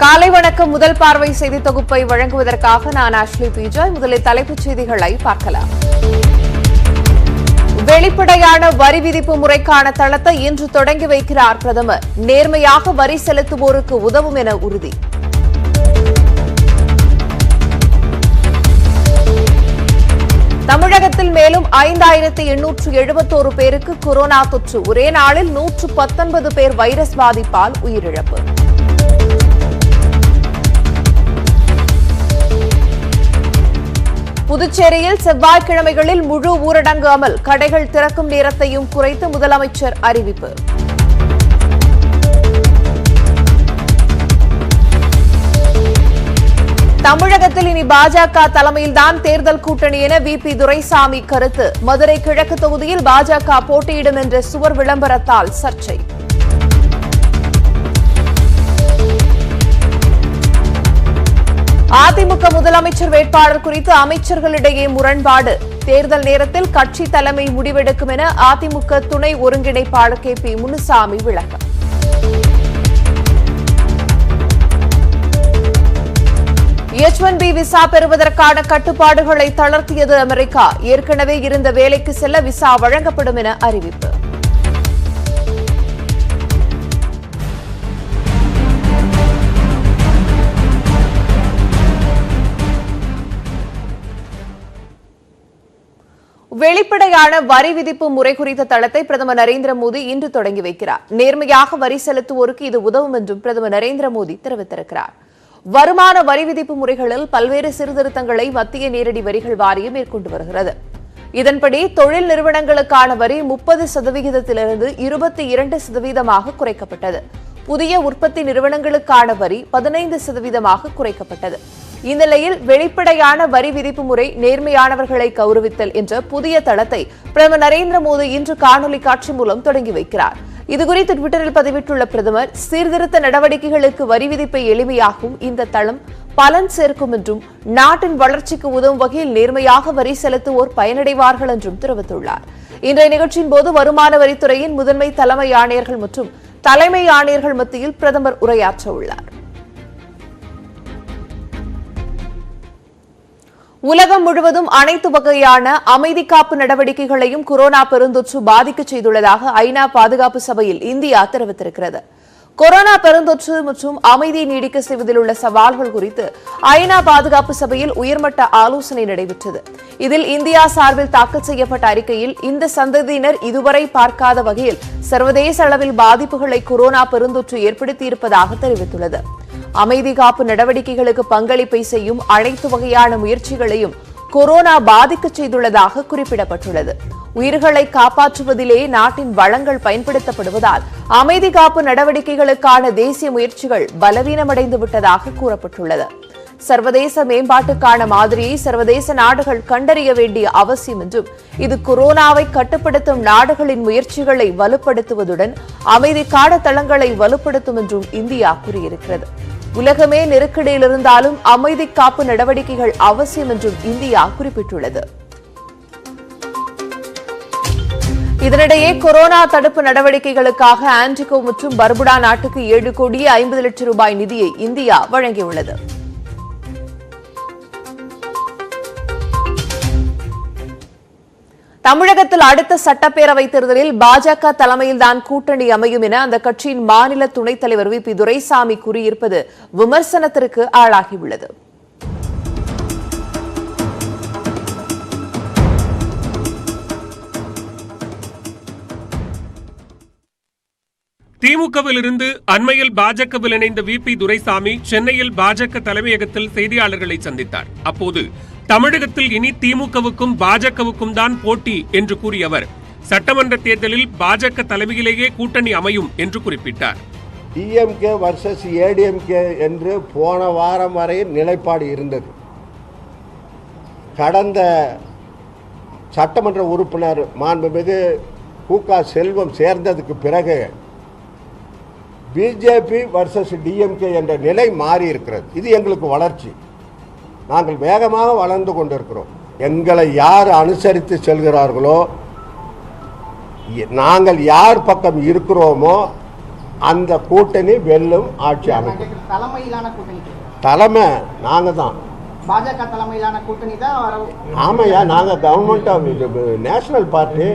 காலை வணக்கம். முதல் பார்வை செய்தி தொகுப்பை வழங்குவதற்காக நான் ஆஷ்லி பிஜாய். முதலில் தலைப்புச் செய்திகளை பார்க்கலாம். வெளிப்படையான வரி விதிப்பு முறைக்கான தளத்தை இன்று தொடங்கி வைக்கிறார் பிரதமர். நேர்மையாக வரி செலுத்துவோருக்கு உதவும் என உறுதி. தமிழகத்தில் மேலும் 5871 பேருக்கு கொரோனா தொற்று. ஒரே நாளில் 119 பேர் வைரஸ் பாதிப்பால் உயிரிழப்பு. புதுச்சேரியில் செவ்வாய்க்கிழமைகளில் முழு ஊரடங்கு அமல். கடைகள் திறக்கும் நேரத்தையும் குறைத்து முதலமைச்சர் அறிவிப்பு. தமிழகத்தில் இனி பாஜக தலைமையில்தான் தேர்தல் கூட்டணி என VP துரைசாமி கருத்து. மதுரை கிழக்கு தொகுதியில் பாஜக போட்டியிடும் என்ற சுவர் விளம்பரத்தால் சர்ச்சை. அதிமுக முதலமைச்சர் வேட்பாளர் குறித்து அமைச்சர்களிடையே முரண்பாடு. தேர்தல் நேரத்தில் கட்சி தலைமை முடிவெடுக்கும் என அதிமுக துணை ஒருங்கிணைப்பாளர் KP முனுசாமி விளக்கம். H1B விசா பெறுவதற்கான கட்டுப்பாடுகளை தளர்த்தியது அமெரிக்கா. ஏற்கனவே இருந்த வேலைக்கு செல்ல விசா வழங்கப்படும் என அறிவிப்பு. வெளிப்படையான வரி விதிப்பு முறை குறித்த தளத்தை பிரதமர் நரேந்திர மோடி இன்று தொடங்கி வைக்கிறார். நேர்மையாக வரி செலுத்துவோருக்கு இது உதவும் என்றும் பிரதமர் நரேந்திர மோடி தெரிவித்திருக்கிறார். வருமான வரி விதிப்பு முறைகளில் பல்வேறு சீர்திருத்தங்களை மத்திய நேரடி வரிகள் வாரியம் மேற்கொண்டு வருகிறது. இதன்படி தொழில் நிறுவனங்களுக்கான வரி 30% 22% குறைக்கப்பட்டது. புதிய உற்பத்தி நிறுவனங்களுக்கான வரி 15% குறைக்கப்பட்டது. இந்நிலையில் வெளிப்படையான வரி விதிப்பு முறை நேர்மையானவர்களை கௌரவித்தல் என்ற புதிய தளத்தை பிரதமர் நரேந்திர மோடி இன்று காணொலி காட்சி மூலம் தொடங்கி வைக்கிறார். இதுகுறித்து ட்விட்டரில் பதிவிட்டுள்ள பிரதமர், சீர்திருத்த நடவடிக்கைகளுக்கு வரி விதிப்பை எளிமையாகும் இந்த தளம் பலன் சேர்க்கும் என்றும் நாட்டின் வளர்ச்சிக்கு உதவும் வகையில் நேர்மையாக வரி செலுத்துவோர் பயனடைவார்கள் என்றும் தெரிவித்துள்ளார். இன்றைய நிகழ்ச்சியின் போது வருமான வரித்துறையின் முதன்மை தலைமை ஆணையர்கள் மற்றும் தலைமை ஆணையர்கள் மத்தியில் பிரதமர் உரையாற்ற உள்ளார். உலகம் முழுவதும் அனைத்து வகையான அமைதி காப்பு நடவடிக்கைகளையும் கொரோனா பெருந்தொற்று பாதிக்க செய்துள்ளதாக ஐநா பாதுகாப்பு சபையில் இந்தியா தெரிவித்திருக்கிறது. கொரோனா பெருந்தொற்று மற்றும் அமைதியை நீடிக்க செய்வதில் உள்ள சவால்கள் குறித்து ஐநா பாதுகாப்பு சபையில் உயர்மட்ட ஆலோசனை நடைபெற்றது. இதில் இந்தியா சார்பில் தாக்கல் செய்யப்பட்ட அறிக்கையில் இந்த சந்ததியினர் இதுவரை பார்க்காத வகையில் சர்வதேச அளவில் பாதிப்புகளை கொரோனா பெருந்தொற்று ஏற்படுத்தியிருப்பதாக தெரிவித்துள்ளது. அமைதி காப்பு நடவடிக்கைகளுக்கு பங்களிப்பை செய்யும் அனைத்து வகையான முயற்சிகளையும் கொரோனா பாதிக்க செய்துள்ளதாக குறிப்பிடப்பட்டுள்ளது. உயிர்களை காப்பாற்றுவதிலே நாட்டின் வளங்கள் பயன்படுத்தப்படுவதால் அமைதி காப்பு நடவடிக்கைகளுக்கான தேசிய முயற்சிகள் பலவீனமடைந்து விட்டதாக கூறப்பட்டுள்ளது. சர்வதேச மேம்பாட்டுக்கான மாதிரியை சர்வதேச நாடுகள் கண்டறிய வேண்டிய அவசியம் என்றும் இது கொரோனாவை கட்டுப்படுத்தும் நாடுகளின் முயற்சிகளை வலுப்படுத்துவதுடன் அமைதிக்கான தளங்களை வலுப்படுத்தும் என்றும் இந்தியா கூறியிருக்கிறது. உலகமே நெருக்கடியில் இருந்தாலும் அமைதி காப்பு நடவடிக்கைகள் அவசியம் என்றும் இந்தியா குறிப்பிட்டுள்ளது. இதனிடையே கொரோனா தடுப்பு நடவடிக்கைகளுக்காக ஆன்டிகோ மற்றும் பர்புடா நாட்டுக்கு 7,50,00,000 ரூபாய் நிதியை இந்தியா வழங்கியுள்ளது. தமிழகத்தில் அடுத்த சட்டப்பேரவை தேர்தலில் பாஜக தலைமையில்தான் கூட்டணி அமையும் என அந்த கட்சியின் மாநில துணைத் தலைவர் VP துரைசாமி கூறியிருப்பது விமர்சனத்திற்கு ஆளாகியுள்ளது. திமுகவிலிருந்து அண்மையில் பாஜகவில் இணைந்த VP துரைசாமி சென்னையில் பாஜக தலைமையகத்தில் செய்தியாளர்களை சந்தித்தார். அப்போது தமிழகத்தில் இனி திமுகவுக்கும் பாஜகவுக்கும் தான் போட்டி என்று கூறிய அவர், சட்டமன்ற தேர்தலில் பாஜக தலைமையிலேயே கூட்டணி அமையும் என்று குறிப்பிட்டார். DMK vs ADMK என்று போன வாரம் வரை நிலைப்பாடு இருந்தது. கடந்த சட்டமன்ற உறுப்பினர் மாண்புமிகு கு.க. செல்வம் சேர்ந்ததுக்கு பிறகு BJP vs DMK என்ற நிலை மாறி இருக்கிறது. இது எங்களுக்கு வளர்ச்சி. நாங்கள் வேகமாக வளர்ந்து கொண்டிருக்கிறோம். எங்களை யார் அனுசரித்து செல்கிறார்களோ, நாங்கள் யார் பக்கம் இருக்கிறோமோ அந்த கூட்டணி வெல்லும், ஆட்சி அமைக்கும். தலைமையிலான கூட்டணி தலைமை நாங்கள் தான், பாஜக தலைமையிலான கூட்டணி தான். ஆமையா, நாங்கள் கவர்மெண்ட் ஆஃப் நேஷனல் பார்ட்டி.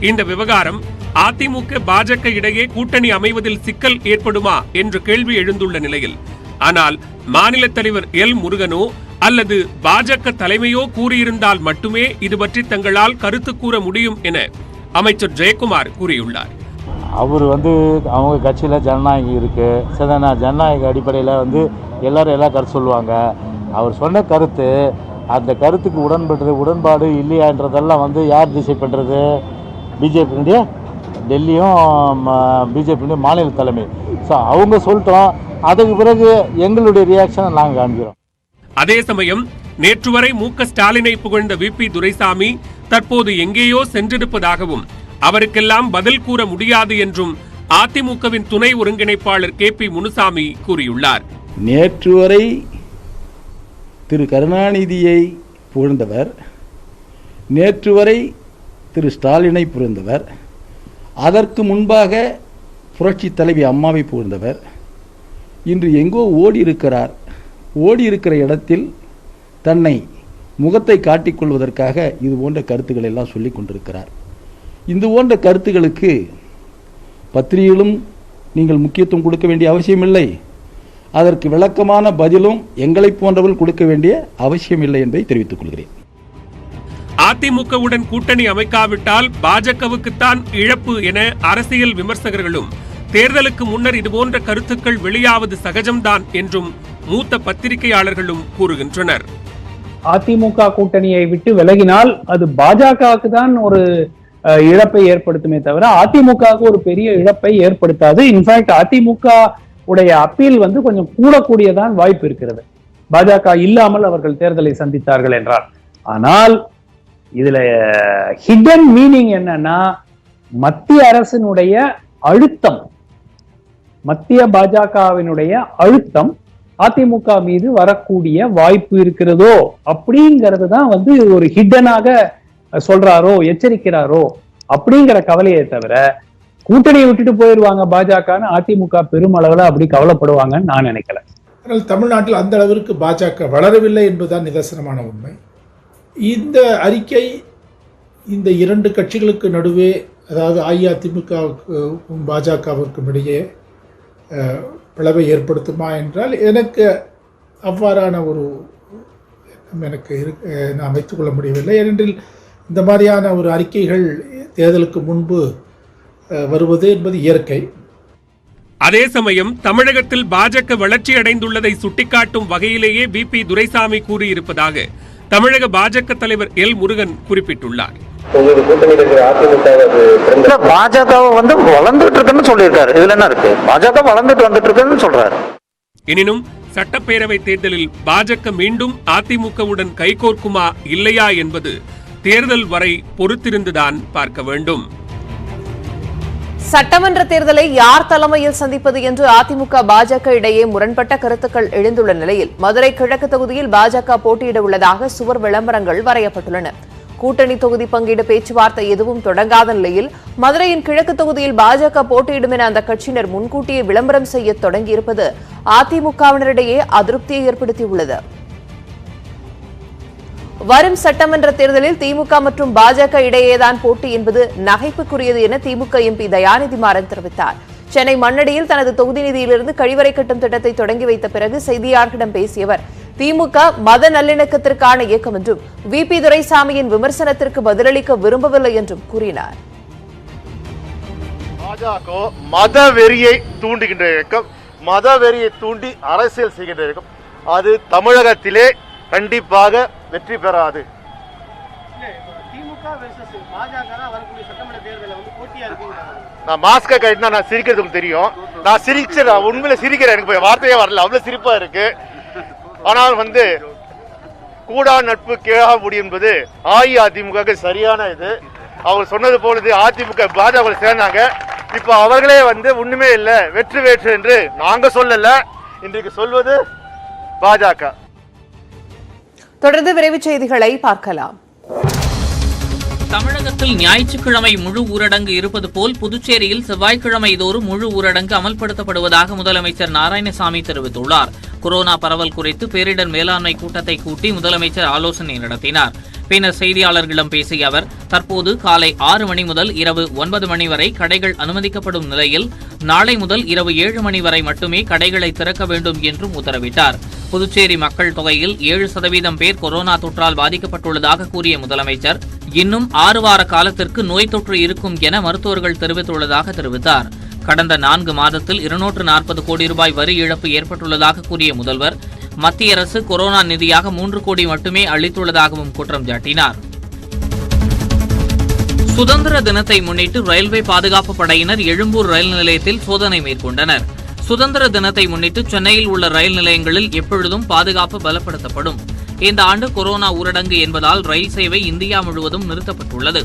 இந்த விவகாரம் அதிமுக பாஜக இடையே கூட்டணி அமைவதில் சிக்கல் ஏற்படுமா என்ற கேள்வி எழுந்துள்ள நிலையில், ஆனால் மாநில தலைவர் எல் முருகனோ அல்லது பாஜக தலைமையோ கூறியிருந்தால் மட்டுமே இது பற்றி தங்களால் கருத்து கூற முடியும் என அமைச்சர் ஜெயக்குமார் கூறியுள்ளார். அவர் அவங்க கட்சியில் ஜனநாயகம் இருக்குது, சரிதானா? ஜனநாயக அடிப்படையில் எல்லாரும் எல்லா கருத்து சொல்லுவாங்க. அவர் சொன்ன கருத்து, அந்த கருத்துக்கு உடன்பாடு இல்லையான்றதெல்லாம் யார் டிசைட் பண்ணுறது? பிஜேபியினுடைய டெல்லியும் பிஜேபியினுடைய மாநில தலைமை. ஸோ அவங்க சொல்லிட்டோம், அதுக்கு பிறகு எங்களுடைய ரியாக்ஷனை நாங்கள் காண்கிறோம். அதே சமயம் நேற்று வரை மு.க. ஸ்டாலினை புகழ்ந்த வி.பி. துரைசாமி தற்போது எங்கேயோ சென்றிருப்பதாகவும் அவருக்கெல்லாம் பதில் கூற முடியாது என்றும் அதிமுகவின் துணை ஒருங்கிணைப்பாளர் கே.பி. முனுசாமி கூறியுள்ளார். நேற்று வரை திரு கருணாநிதியை புகழ்ந்தவர், நேற்று வரை திரு ஸ்டாலினை புகழ்ந்தவர், அதற்கு முன்பாக புரட்சி தலைவி அம்மாவை புகழ்ந்தவர், இன்று எங்கோ ஓடி இருக்கிற இடத்தில் தன்னை முகத்தை காட்டிக்கொள்வதற்காக இது போன்ற கருத்துக்களை எல்லாம் சொல்லிக் கொண்டிருக்கிறார். இந்த போன்ற கருத்துக்களுக்கு பத்திரிகைகளும் நீங்கள் முக்கியத்துவம் கொடுக்க வேண்டிய அவசியமில்லை, அதற்கு விளக்கமான பதிலும் எங்களை போன்றவர்கள் கொடுக்க வேண்டிய அவசியமில்லை என்பதை தெரிவித்துக் கொள்கிறேன். அதிமுகவுடன் கூட்டணி அமைக்காவிட்டால் பாஜகவுக்குத்தான் இழப்பு என அரசியல் விமர்சகர்களும், தேர்தலுக்கு முன்னர் இதுபோன்ற கருத்துக்கள் வெளியாவது சகஜம்தான் என்றும் மூத்த பத்திரிகையாளர்களும் கூறுகின்றனர். அதிமுக கூட்டணியை விட்டு விலகினால் அது பாஜகவுக்கு தான் ஒரு இழப்பை ஏற்படுத்துமே தவிர அதிமுகவுக்கு ஒரு பெரிய இழப்பை ஏற்படுத்தாது. இன்ஃபேக்ட் அதிமுக உடைய அப்பீல் கொஞ்சம் கூடக்கூடியதான் வாய்ப்பு இருக்கிறது, பாஜக இல்லாமல் அவர்கள் தேர்தலை சந்தித்தார்கள் என்றால். ஆனால் இதுல ஹிடன் மீனிங் என்னன்னா, மத்திய அரசினுடைய அழுத்தம், மத்திய பாஜகவினுடைய அழுத்தம் அதிமுக மீது வரக்கூடிய வாய்ப்பு இருக்கிறதோ அப்படிங்கிறது தான் ஒரு ஹிடனாக சொல்றாரோ, எச்சரிக்கிறாரோ அப்படிங்கிற கவலையை தவிர கூட்டணியை விட்டுட்டு போயிருவாங்க பாஜகன்னு அதிமுக பெருமளவுல அப்படி கவலைப்படுவாங்கன்னு நான் நினைக்கல. ஆனால் தமிழ்நாட்டில் அந்த அளவிற்கு பாஜக வளரவில்லை என்பதுதான் நிதர்சனமான உண்மை. இந்த அறிக்கை இந்த இரண்டு கட்சிகளுக்கு நடுவே, அதாவது அஇஅதிமுகவுக்கும் பாஜகவிற்கும் இடையே பிளவை ஏற்படுத்துமா என்றால் எனக்கு அவ்வாறான ஒரு எனக்கு நான் அமைத்துக் கொள்ள முடியவில்லை. ஏனென்றால் இந்த மாதிரியான ஒரு அறிக்கைகள் தேர்தலுக்கு முன்பு வருவது என்பது இயற்கை. அதே சமயம் தமிழகத்தில் பாஜக வளர்ச்சி அடைந்துள்ளதை சுட்டிக்காட்டும் வகையிலேயே வி.பி. துரைசாமி கூறியிருப்பதாக தமிழக பாஜக தலைவர் எல் முருகன் குறிப்பிட்டுள்ளார். பாஜக வளர்ந்துட்டு இருக்குன்னு சொல்லியிருக்காரு. இதுல என்ன இருக்கு? பாஜக வளர்ந்துட்டு வந்துட்டு இருக்குன்னு சொல்றாரு. எனினும் சட்டப்பேரவை தேர்தலில் பாஜக மீண்டும் அதிமுகவுடன் கைகோர்க்குமா இல்லையா என்பது தேர்தல் வரை பொறுத்திருந்துதான் பார்க்க வேண்டும். சட்டமன்ற தேர்தலை யார் தலைமையில் சந்திப்பது என்று அதிமுக பாஜக இடையே முரண்பட்ட கருத்துக்கள் எழுந்துள்ள நிலையில் மதுரை கிழக்கு தொகுதியில் பாஜக போட்டியிட உள்ளதாக சுவர் விளம்பரங்கள் வரையப்பட்டுள்ளன. கூட்டணி தொகுதி பங்கீடு பேச்சுவார்த்தை எதுவும் தொடங்காத நிலையில் மதுரையின் கிழக்கு தொகுதியில் பாஜக போட்டியிடும் என அந்த கட்சியினர் முன்கூட்டியே விளம்பரம் செய்ய தொடங்கியிருப்பது அதிமுகவினரிடையே அதிருப்தியை ஏற்படுத்தியுள்ளது. வரும் சட்டமன்ற தேர்தலில் திமுக மற்றும் பாஜக இடையேதான் போட்டி என்பது நகைப்புக்குரியது என திமுக எம்பி தயாநிதி மாறன் தெரிவித்தார். சென்னை மண்ணடியில் தனது தொகுதி நிதியிலிருந்து கழிவறை கட்டும் திட்டத்தை தொடங்கி வைத்த பிறகு செய்தியாளர்களிடம் பேசிய அவர், திமுக மத நல்லிணக்கத்திற்கான இயக்கம் என்றும் வி.பி. துரைசாமியின் விமர்சனத்திற்கு பதிலளிக்க விரும்பவில்லை என்றும் கூறினார். பாஜக மத வெறியை தூண்டுகின்ற இயக்கம், மத வெறியை தூண்டி அரசியல் செய்கின்ற இயக்கம். அது தமிழகத்திலே கண்டிப்பாக வெற்றி பெறாது. நான் மாஸ்க கட்டினா நான் சிரிக்கிறதுக்கு தெரியும். நான் சிரிச்சேன், உண்மையில சிரிக்கிறேன், எனக்கு வார்த்தையே வரல, அவ்வளவு சிரிப்பா இருக்கு. ஆனால் கூடா நட்பு கேளா முடி என்பது அஇஅதிமுக சரியான இது. அவர் சொன்னது போலது அதிமுக பாஜக சேர்ந்தாங்க. இப்ப அவர்களே ஒண்ணுமே இல்லை, வெற்றி வேற்று என்று நாங்க சொல்லல, இன்றைக்கு சொல்வது பாஜக. தொடர்ந்து விரைவுச் செய்திகளை பார்க்கலாம். தமிழகத்தில் ஞாயிற்றுக்கிழமை முழு ஊரடங்கு இருப்பது போல் புதுச்சேரியில் செவ்வாய்க்கிழமை தோறும் முழு ஊரடங்கு அமல்படுத்தப்படுவதாக முதலமைச்சர் நாராயணசாமி தெரிவித்துள்ளார். கொரோனா பரவல் குறித்து பேரிடர் மேலாண்மை கூட்டத்தை கூட்டி முதலமைச்சர் ஆலோசனை நடத்தினார். பின்னர் செய்தியாளர்களிடம் பேசிய அவர், தற்போது காலை 6 மணி முதல் இரவு 9 மணி வரை கடைகள் அனுமதிக்கப்படும் நிலையில் நாளை முதல் இரவு 7 மணி வரை மட்டுமே கடைகளை திறக்க வேண்டும் என்றும் உத்தரவிட்டார். புதுச்சேரி மக்கள் தொகையில் 7% பேர் கொரோனா தொற்றால் பாதிக்கப்பட்டுள்ளதாக கூறிய முதலமைச்சர், இன்னும் 6 வார காலத்திற்கு நோய் தொற்று இருக்கும் என மருத்துவர்கள் தெரிவித்துள்ளதாக தெரிவித்தார். கடந்த 4 மாதத்தில் 240 கோடி ரூபாய் வரி இழப்பு ஏற்பட்டுள்ளதாக கூறிய முதல்வர், மத்திய அரசு கொரோனா நிதியாக 3 கோடி மட்டுமே அளித்துள்ளதாகவும் குற்றம் சாட்டினார். சுதந்திர தினத்தை முன்னிட்டு ரயில்வே பாதுகாப்பு படையினர் எழும்பூர் ரயில் நிலையத்தில் சோதனை மேற்கொண்டனர். சுதந்திர தினத்தை முன்னிட்டு சென்னையில் உள்ள ரயில் நிலையங்களில் எப்பொழுதும் பாதுகாப்பு பலப்படுத்தப்படும். இந்த ஆண்டு கொரோனா ஊரடங்கு என்பதால் ரயில் சேவை இந்தியா முழுவதும் நிறுத்தப்பட்டுள்ளது.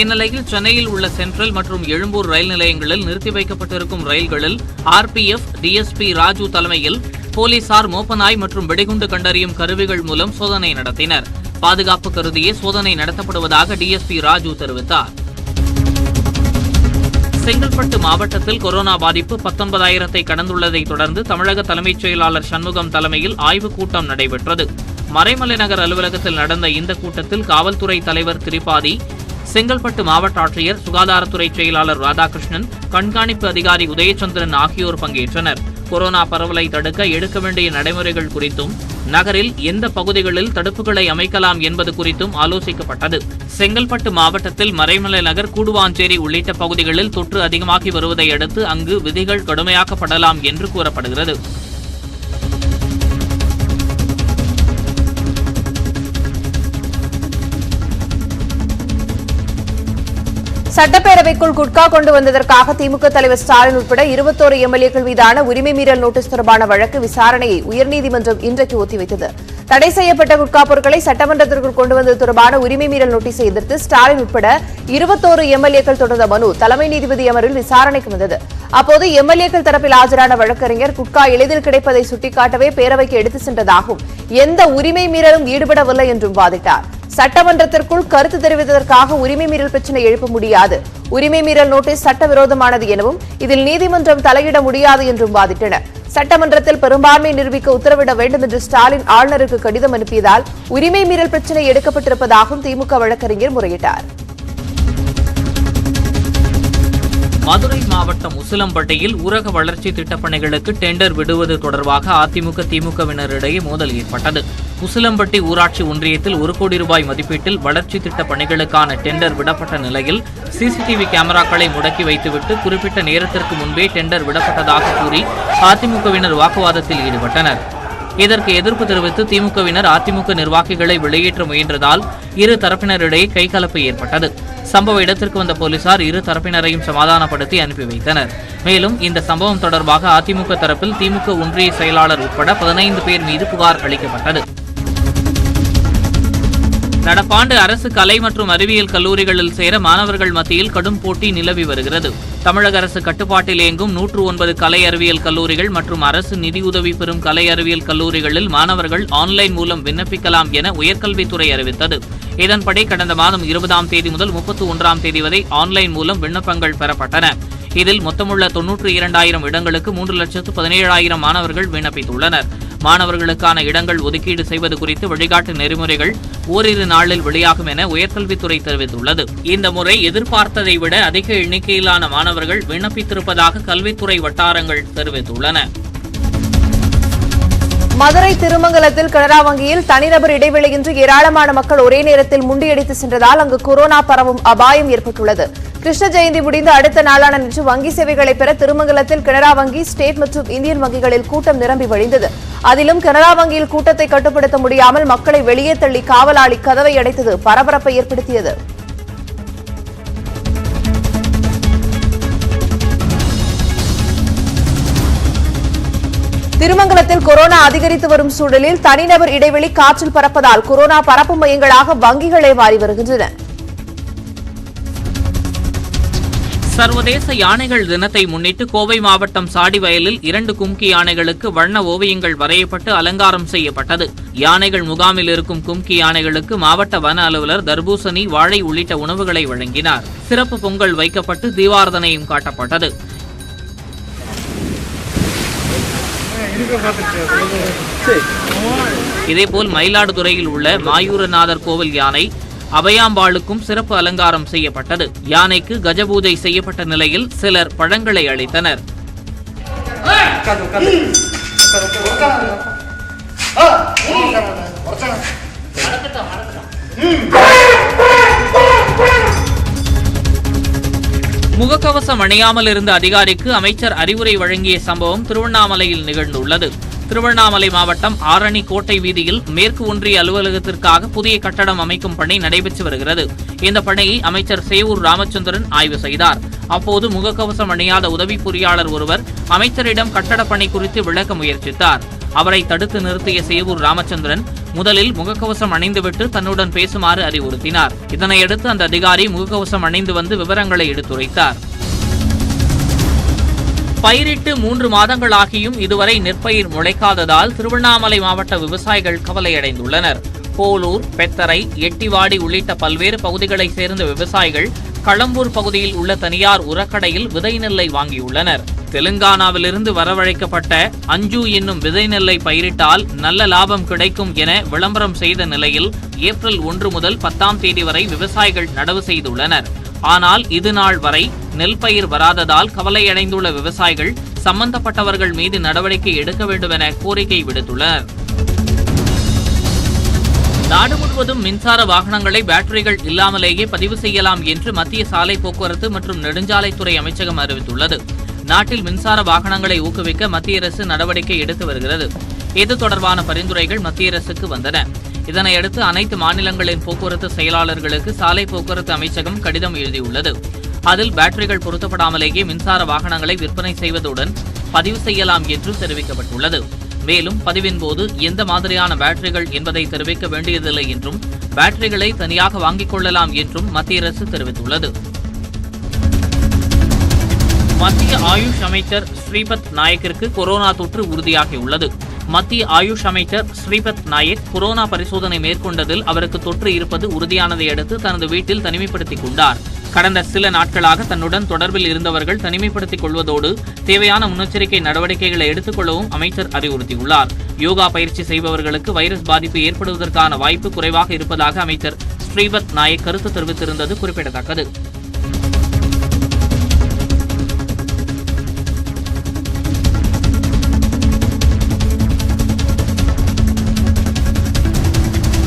இந்நிலையில் சென்னையில் உள்ள சென்ட்ரல் மற்றும் எழும்பூர் ரயில் நிலையங்களில் நிறுத்தி வைக்கப்பட்டிருக்கும் ரயில்களில் RPF DSP ராஜு தலைமையில் போலீசார் மோப்பநாய் மற்றும் வெடிகுண்டு கண்டறியும் கருவிகள் மூலம் சோதனை நடத்தினர். பாதுகாப்பு கருதியே சோதனை நடத்தப்படுவதாக DSP ராஜு தெரிவித்தார். செங்கல்பட்டு மாவட்டத்தில் கொரோனா பாதிப்பு 19,000 கடந்துள்ளதை தொடர்ந்து தமிழக தலைமைச் செயலாளர் சண்முகம் தலைமையில் ஆய்வுக் கூட்டம் நடைபெற்றது. மறைமலை நகர் அலுவலகத்தில் நடந்த இந்த கூட்டத்தில் காவல்துறை தலைவர் திரிபாதி, செங்கல்பட்டு மாவட்ட ஆட்சியர், சுகாதாரத்துறை செயலாளர் ராதாகிருஷ்ணன், கண்காணிப்பு அதிகாரி உதயச்சந்திரன் ஆகியோர் பங்கேற்றனர். கொரோனா பரவலை தடுக்க எடுக்க வேண்டிய நடைமுறைகள் குறித்தும் நகரில் எந்த பகுதிகளில் தடுப்புகளை அமைக்கலாம் என்பது குறித்தும் ஆலோசிக்கப்பட்டது. செங்கல்பட்டு மாவட்டத்தில் மறைமலை நகர், கூடுவாஞ்சேரி உள்ளிட்ட பகுதிகளில் தொற்று அதிகமாகி வருவதை அடுத்து அங்கு விதிகள் கடுமையாக்கப்படலாம் என்று கூறப்படுகிறது. சட்டப்பேரவைக்குள் குட்கா கொண்டு வந்ததற்காக திமுக தலைவர் ஸ்டாலின் உட்பட 21 எம்எல்ஏக்கள் மீதான உரிமை மீறல் நோட்டீஸ் தொடர்பான வழக்கு விசாரணையை உயர்நீதிமன்றம் இன்றைக்கு ஒத்திவைத்தது. தடை செய்யப்பட்ட குட்கா பொருட்களை சட்டமன்றத்திற்குள் கொண்டு வந்தது தொடர்பான உரிமை மீறல் நோட்டீஸை எதிர்த்து ஸ்டாலின் உட்பட 21 எம்எல்ஏக்கள் தொடர்ந்த மனு தலைமை நீதிபதி அமர்வில் விசாரணைக்கு வந்தது. அப்போது எம்எல்ஏக்கள் தரப்பில் ஆஜரான வழக்கறிஞர் குட்கா எளிதில் கிடைப்பதை சுட்டிக்காட்டவே பேரவைக்கு எடுத்துச் சென்றதாகவும் எந்த உரிமை மீறலும் ஈடுபடவில்லை என்றும் வாதிட்டார். சட்டமன்றத்திற்குள் கருத்து தெரிவித்ததற்காக உரிமை மீறல் பிரச்சினை எழுப்ப முடியாது, உரிமை மீறல் நோட்டீஸ் சட்டவிரோதமானது எனவும் இதில் நீதிமன்றம் தலையிட முடியாது என்றும் வாதிட்டனர். சட்டமன்றத்தில் பெரும்பான்மை நிரூபிக்க உத்தரவிட வேண்டும் என்று ஸ்டாலின் ஆளுநருக்கு கடிதம் அனுப்பியதால் உரிமை மீறல் பிரச்சினை எடுக்கப்பட்டிருப்பதாகவும் திமுக வழக்கறிஞர் முறையிட்டார். மதுரை மாவட்டம் உசிலம்பட்டியில் ஊரக வளர்ச்சி திட்டப்பணிகளுக்கு டெண்டர் விடுவது தொடர்பாக அதிமுக திமுகவினரிடையே மோதல் ஏற்பட்டது. உசிலம்பட்டி ஊராட்சி ஒன்றியத்தில் 1 கோடி ரூபாய் மதிப்பீட்டில் வளர்ச்சி திட்ட பணிகளுக்கான டெண்டர் விடப்பட்ட நிலையில் CCTV கேமராக்களை முடக்கி வைத்துவிட்டு குறிப்பிட்ட நேரத்திற்கு முன்பே டெண்டர் விடப்பட்டதாக கூறி அதிமுகவினர் வாக்குவாதத்தில் ஈடுபட்டனர். இதற்கு எதிர்ப்பு தெரிவித்து திமுகவினர் அதிமுக நிர்வாகிகளை வெளியேற்ற முயன்றதால் இரு தரப்பினரிடையே கைகலப்பு ஏற்பட்டது. சம்பவ இடத்திற்கு வந்த போலீசார் இரு தரப்பினரையும் சமாதானப்படுத்தி அனுப்பி வைத்தனர். மேலும் இந்த சம்பவம் தொடர்பாக அதிமுக தரப்பில் திமுக ஒன்றிய செயலாளர் உட்பட 15 பேர் மீது புகார் அளிக்கப்பட்டது. நடப்பாண்டு அரசு கலை மற்றும் அறிவியல் கல்லூரிகளில் சேர மாணவர்கள் மத்தியில் கடும் போட்டி நிலவி வருகிறது. தமிழக அரசு கட்டுப்பாட்டில் இயங்கும் 109 கலை அறிவியல் கல்லூரிகள் மற்றும் அரசு நிதியுதவி பெறும் கலை அறிவியல் கல்லூரிகளில் மாணவர்கள் ஆன்லைன் மூலம் விண்ணப்பிக்கலாம் என உயர்கல்வித்துறை அறிவித்தது. இதன்படி கடந்த மாதம் 20ஆம் தேதி முதல் 31ஆம் தேதி வரை ஆன்லைன் மூலம் விண்ணப்பங்கள் பெறப்பட்டன. இதில் மொத்தமுள்ள 92,000 இடங்களுக்கு 3,17,000 மாணவர்கள் விண்ணப்பித்துள்ளனர். மாணவர்களுக்கான இடங்கள் ஒதுக்கீடு செய்வது குறித்து வழிகாட்டு நெறிமுறைகள் ஓரிரு நாளில் வெளியாகும் என உயர்கல்வித்துறை தெரிவித்துள்ளது. இந்த முறை எதிர்பார்த்ததை விட அதிக எண்ணிக்கையிலான மாணவர்கள் விண்ணப்பித்திருப்பதாக கல்வித்துறை வட்டாரங்கள் தெரிவித்துள்ளன. மதுரை திருமங்கலத்தில் கனரா வங்கியில் தனிநபர் இடைவெளியின்றி ஏராளமான மக்கள் ஒரே நேரத்தில் முண்டியடித்து சென்றதால் அங்கு கொரோனா பரவும் அபாயம் ஏற்பட்டுள்ளது. கிருஷ்ண ஜெயந்தி முடிந்து அடுத்த நாளான நேற்று வங்கி சேவைகளை பெற திருமங்கலத்தில் கனரா வங்கி, ஸ்டேட் மற்றும் இந்தியன் வங்கிகளில் கூட்டம் நிரம்பி வழிந்தது. அதிலும் கனரா வங்கியில் கூட்டத்தை கட்டுப்படுத்த முடியாமல் மக்களை வெளியே தள்ளி காவலாளி கதவை அடைத்தது பரபரப்பை ஏற்படுத்தியது. திருமங்கலத்தில் கொரோனா அதிகரித்து வரும் சூழலில் தனிநபர் இடைவெளி காற்றில் பறப்பதால் கொரோனா பரப்பு மையங்களாக வங்கிகளே மாறி வருகின்றன. சர்வதேச யானைகள் தினத்தை முன்னிட்டு கோவை மாவட்டம் சாடிவயலில் 2 கும்கி யானைகளுக்கு வண்ண ஓவியங்கள் வரையப்பட்டு அலங்காரம் செய்யப்பட்டது. யானைகள் முகாமில் இருக்கும் கும்கி யானைகளுக்கு மாவட்ட வன அலுவலர் தர்பூசணி, வாழை உள்ளிட்ட உணவுகளை வழங்கினார். சிறப்பு பொங்கல் வைக்கப்பட்டு தீபாரதனையும் காட்டப்பட்டது. இதேபோல் மயிலாடுதுறையில் உள்ள மாயூரநாதர் கோவில் யானை அபயாம்பாளுக்கும் சிறப்பு அலங்காரம் செய்யப்பட்டது. யானைக்கு கஜபூஜை செய்யப்பட்ட நிலையில் சிலர் பழங்களை அளித்தனர். முகக்கவசம் அணியாமல் இருந்த அதிகாரிக்கு அமைச்சர் அறிவுரை வழங்கிய சம்பவம் திருவண்ணாமலையில் நிகழ்ந்துள்ளது. திருவண்ணாமலை மாவட்டம் ஆரணி கோட்டை வீதியில் மேற்கு ஒன்றிய அலுவலகத்திற்காக புதிய கட்டடம் அமைக்கும் பணி நடைபெற்று வருகிறது. இந்த பணியை அமைச்சர் சேவூர் ராமச்சந்திரன் ஆய்வு செய்தார். அப்போது முகக்கவசம் அணியாத உதவி பொறியாளர் ஒருவர் அமைச்சரிடம் கட்டட பணி குறித்து விளக்க முயற்சித்தார். அவரை தடுத்து நிறுத்திய சேவூர் ராமச்சந்திரன் முதலில் முகக்கவசம் அணிந்துவிட்டு தன்னுடன் பேசுமாறு அறிவுறுத்தினார். இதனையடுத்து அந்த அதிகாரி முகக்கவசம் அணிந்து வந்து விவரங்களை எடுத்துரைத்தார். பயிரிட்டு 3 மாதங்களாகியும் இதுவரை நெற்பயிர் முளைக்காததால் திருவண்ணாமலை மாவட்ட விவசாயிகள் கவலையடைந்துள்ளனர். போலூர், பெத்தரை, எட்டிவாடி உள்ளிட்ட பல்வேறு பகுதிகளைச் சேர்ந்த விவசாயிகள் களம்பூர் பகுதியில் உள்ள தனியார் உரக்கடையில் விதை நெல்லை வாங்கியுள்ளனர். தெலுங்கானாவிலிருந்து வரவழைக்கப்பட்ட அஞ்சு என்னும் விதை நெல்லை பயிரிட்டால் நல்ல லாபம் கிடைக்கும் என விளம்பரம் செய்த நிலையில் ஏப்ரல் 1 முதல் 10ஆம் தேதி வரை விவசாயிகள் நடவு செய்துள்ளனர். ஆனால் இதுநாள் வரை நெல் பயிர் வராததால் கவலையடைந்துள்ள விவசாயிகள் சம்பந்தப்பட்டவர்கள் மீது நடவடிக்கை எடுக்க வேண்டும் என கோரிக்கை விடுத்துள்ளனர். நாடு முழுவதும் மின்சார வாகனங்களை பேட்டரிகள் இல்லாமலேயே பதிவு செய்யலாம் என்று மத்திய சாலை போக்குவரத்து மற்றும் நெடுஞ்சாலைத்துறை அமைச்சகம் அறிவித்துள்ளது. நாட்டில் மின்சார வாகனங்களை ஊக்குவிக்க மத்திய அரசு நடவடிக்கை எடுத்து வருகிறது. இது தொடர்பான பரிந்துரைகள் மத்திய அரசுக்கு வந்தன. இதனையடுத்து அனைத்து மாநிலங்களின் போக்குவரத்து செயலாளர்களுக்கு சாலை போக்குவரத்து அமைச்சகம் கடிதம் எழுதியுள்ளது. அதில் பேட்டரிகள் பொருத்தப்படாமலேயே மின்சார வாகனங்களை விற்பனை செய்வதுடன் பதிவு செய்யலாம் என்று தெரிவிக்கப்பட்டுள்ளது. மேலும் பதிவின் போது எந்த மாதிரியான பேட்டரிகள் என்பதை தெரிவிக்க வேண்டியதில்லை என்றும் பேட்டரிகளை தனியாக வாங்கிக் கொள்ளலாம் என்றும் மத்திய அரசு தெரிவித்துள்ளது. மத்திய ஆயுஷ் அமைச்சர் ஸ்ரீபத் நாயக்கிற்கு கொரோனா தொற்று உறுதியாகியுள்ளது. மத்திய ஆயுஷ் அமைச்சர் ஸ்ரீபத் நாயக் கொரோனா பரிசோதனை மேற்கொண்டதில் அவருக்கு தொற்று இருப்பது உறுதியானதை அடுத்து தனது வீட்டில் தனிமைப்படுத்திக் கொண்டார். கடந்த சில நாட்களாக தன்னுடன் தொடர்பில் இருந்தவர்கள் தனிமைப்படுத்திக் கொள்வதோடு தேவையான முன்னெச்சரிக்கை நடவடிக்கைகளை எடுத்துக் கொள்ளவும் அமைச்சர் அறிவுறுத்தியுள்ளார். யோகா பயிற்சி செய்பவர்களுக்கு வைரஸ் பாதிப்பு ஏற்படுவதற்கான வாய்ப்பு குறைவாக இருப்பதாக அமைச்சர் ஸ்ரீபத் நாயக் கருத்து தெரிவித்திருந்தது குறிப்பிடத்தக்கது.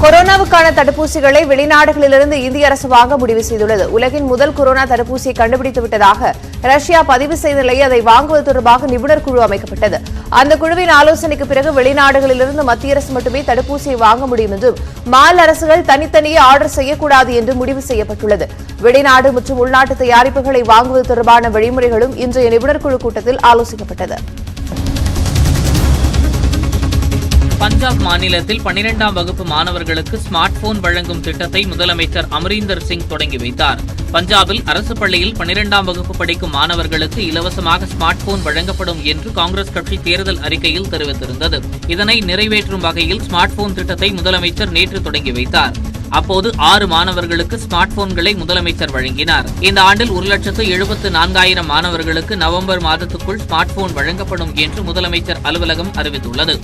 கொரோனாவுக்கான தடுப்பூசிகளை வெளிநாடுகளிலிருந்து இந்திய அரசு வாங்க முடிவு செய்துள்ளது. உலகின் முதல் கொரோனா தடுப்பூசியை கண்டுபிடித்து விட்டதாக ரஷ்யா பதிவு செய்த நிலையில் அதை வாங்குவது தொடர்பாக நிபுணர் குழு அமைக்கப்பட்டது. அந்த குழுவின் ஆலோசனைக்கு பிறகு வெளிநாடுகளிலிருந்து மத்திய அரசு மட்டுமே தடுப்பூசியை வாங்க முடியும் என்றும் மாநில அரசுகள் தனித்தனியே ஆர்டர் செய்யக்கூடாது என்று முடிவு செய்யப்பட்டுள்ளது. வெளிநாடு மற்றும் உள்நாட்டு தயாரிப்புகளை வாங்குவது தொடர்பான வழிமுறைகளும் இன்றைய நிபுணர் குழு கூட்டத்தில் ஆலோசிக்கப்பட்டது. பஞ்சாப் மாநிலத்தில் 12ஆம் வகுப்பு மாணவர்களுக்கு ஸ்மார்ட் போன் வழங்கும் திட்டத்தை முதலமைச்சர் அமரீந்தர் சிங் தொடங்கி வைத்தார். பஞ்சாபில் அரசு பள்ளியில் 12ஆம் வகுப்பு படிக்கும் மாணவர்களுக்கு இலவசமாக ஸ்மார்ட் போன் வழங்கப்படும் என்று காங்கிரஸ் கட்சி தேர்தல் அறிக்கையில் தெரிவித்திருந்தது. இதனை நிறைவேற்றும் வகையில் ஸ்மார்ட் போன் திட்டத்தை முதலமைச்சர் நேற்று தொடங்கி வைத்தார். அப்போது 6 மாணவர்களுக்கு ஸ்மார்ட் போன்களை முதலமைச்சர் வழங்கினார். இந்த ஆண்டில் 1,74,000 மாணவர்களுக்கு நவம்பர் மாதத்துக்குள் ஸ்மார்ட் போன் வழங்கப்படும் என்று முதலமைச்சர் அலுவலகம் அறிவித்துள்ளது.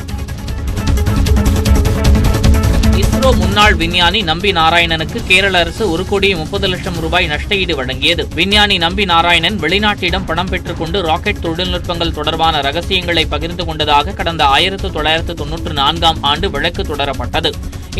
இஸ்ரோ முன்னாள் விஞ்ஞானி நம்பி நாராயணனுக்கு கேரள அரசு 1,30,00,000 ரூபாய் நஷ்டஈடு வழங்கியது. விஞ்ஞானி நம்பி நாராயணன் வெளிநாட்டிடம் பணம் பெற்றுக் கொண்டு ராக்கெட் தொழில்நுட்பங்கள் தொடர்பான ரகசியங்களை பகிர்ந்து கொண்டதாக கடந்த 1994ஆம் ஆண்டு வழக்கு தொடரப்பட்டது.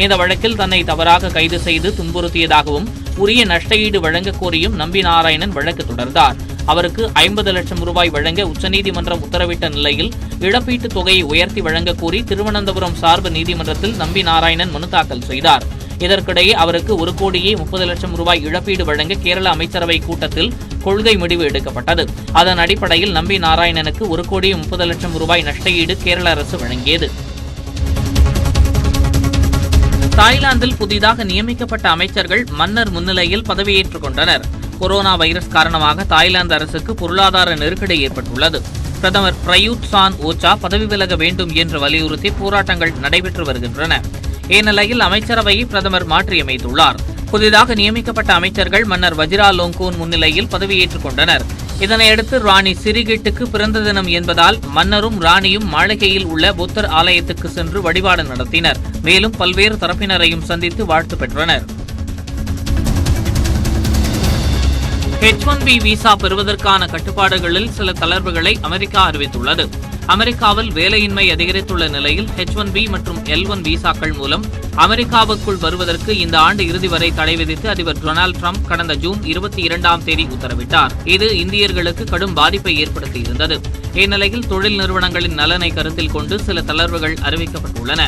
இந்த வழக்கில் தன்னை தவறாக கைது செய்து துன்புறுத்தியதாகவும் உரிய நஷ்டஈடு வழங்க கோரியும் நம்பி நாராயணன் வழக்கு தொடர்ந்தார். அவருக்கு 50 லட்சம் ரூபாய் வழங்க உச்சநீதிமன்றம் உத்தரவிட்ட நிலையில் இழப்பீட்டுத் தொகையை உயர்த்தி வழங்க கோரி திருவனந்தபுரம் சார்பு நீதிமன்றத்தில் நம்பி நாராயணன் மனு தாக்கல் செய்தார். இதற்கிடையே அவருக்கு 1,30,00,000 ரூபாய் இழப்பீடு வழங்க கேரள அமைச்சரவை கூட்டத்தில் கொள்கை முடிவு எடுக்கப்பட்டது. அதன் அடிப்படையில் நம்பி நாராயணனுக்கு 1,30,00,000 ரூபாய் நஷ்டஈடு கேரள அரசு வழங்கியது. தாய்லாந்தில் புதிதாக நியமிக்கப்பட்ட அமைச்சர்கள் மன்னர் முன்னிலையில் பதவியேற்றுக் கொண்டனர். கொரோனா வைரஸ் காரணமாக தாய்லாந்து அரசுக்கு பொருளாதார நெருக்கடி ஏற்பட்டுள்ளது. பிரதமர் பிரயூத் சான் ஓச்சா பதவி விலக வேண்டும் என்று வலியுறுத்தி போராட்டங்கள் நடைபெற்று வருகின்றன. இந்நிலையில் அமைச்சரவையை பிரதமர் மாற்றியமைத்துள்ளார். புதிதாக நியமிக்கப்பட்ட அமைச்சர்கள் மன்னர் வஜிராலோங்கோன் முன்னிலையில் பதவியேற்றுக் கொண்டனர். இதனையடுத்து ராணி சிரிகிட்டுக்கு பிறந்த தினம் என்பதால் மன்னரும் ராணியும் மாளிகையில் உள்ள புத்தர் ஆலயத்துக்கு சென்று வழிபாடு நடத்தினர். மேலும் பல்வேறு தரப்பினரையும் சந்தித்து வாழ்த்து பெற்றனர். H-1B விசா பெறுவதற்கான கட்டுப்பாடுகளில் சில தளர்வுகளை அமெரிக்கா அறிவித்துள்ளது. அமெரிக்காவில் வேலையின்மை அதிகரித்துள்ள நிலையில் H-1B மற்றும் L-1 விசாக்கள் மூலம் அமெரிக்காவுக்குள் வருவதற்கு இந்த ஆண்டு இறுதி வரை தடை விதித்து அதிபர் டொனால்டு டிரம்ப் கடந்த ஜூன் 22ஆம் தேதி உத்தரவிட்டார். இது இந்தியர்களுக்கு கடும் பாதிப்பை ஏற்படுத்தியிருந்தது. இந்நிலையில் தொழில் நிறுவனங்களின் நலனை கருத்தில் கொண்டு சில தளர்வுகள் அறிவிக்கப்பட்டுள்ளன.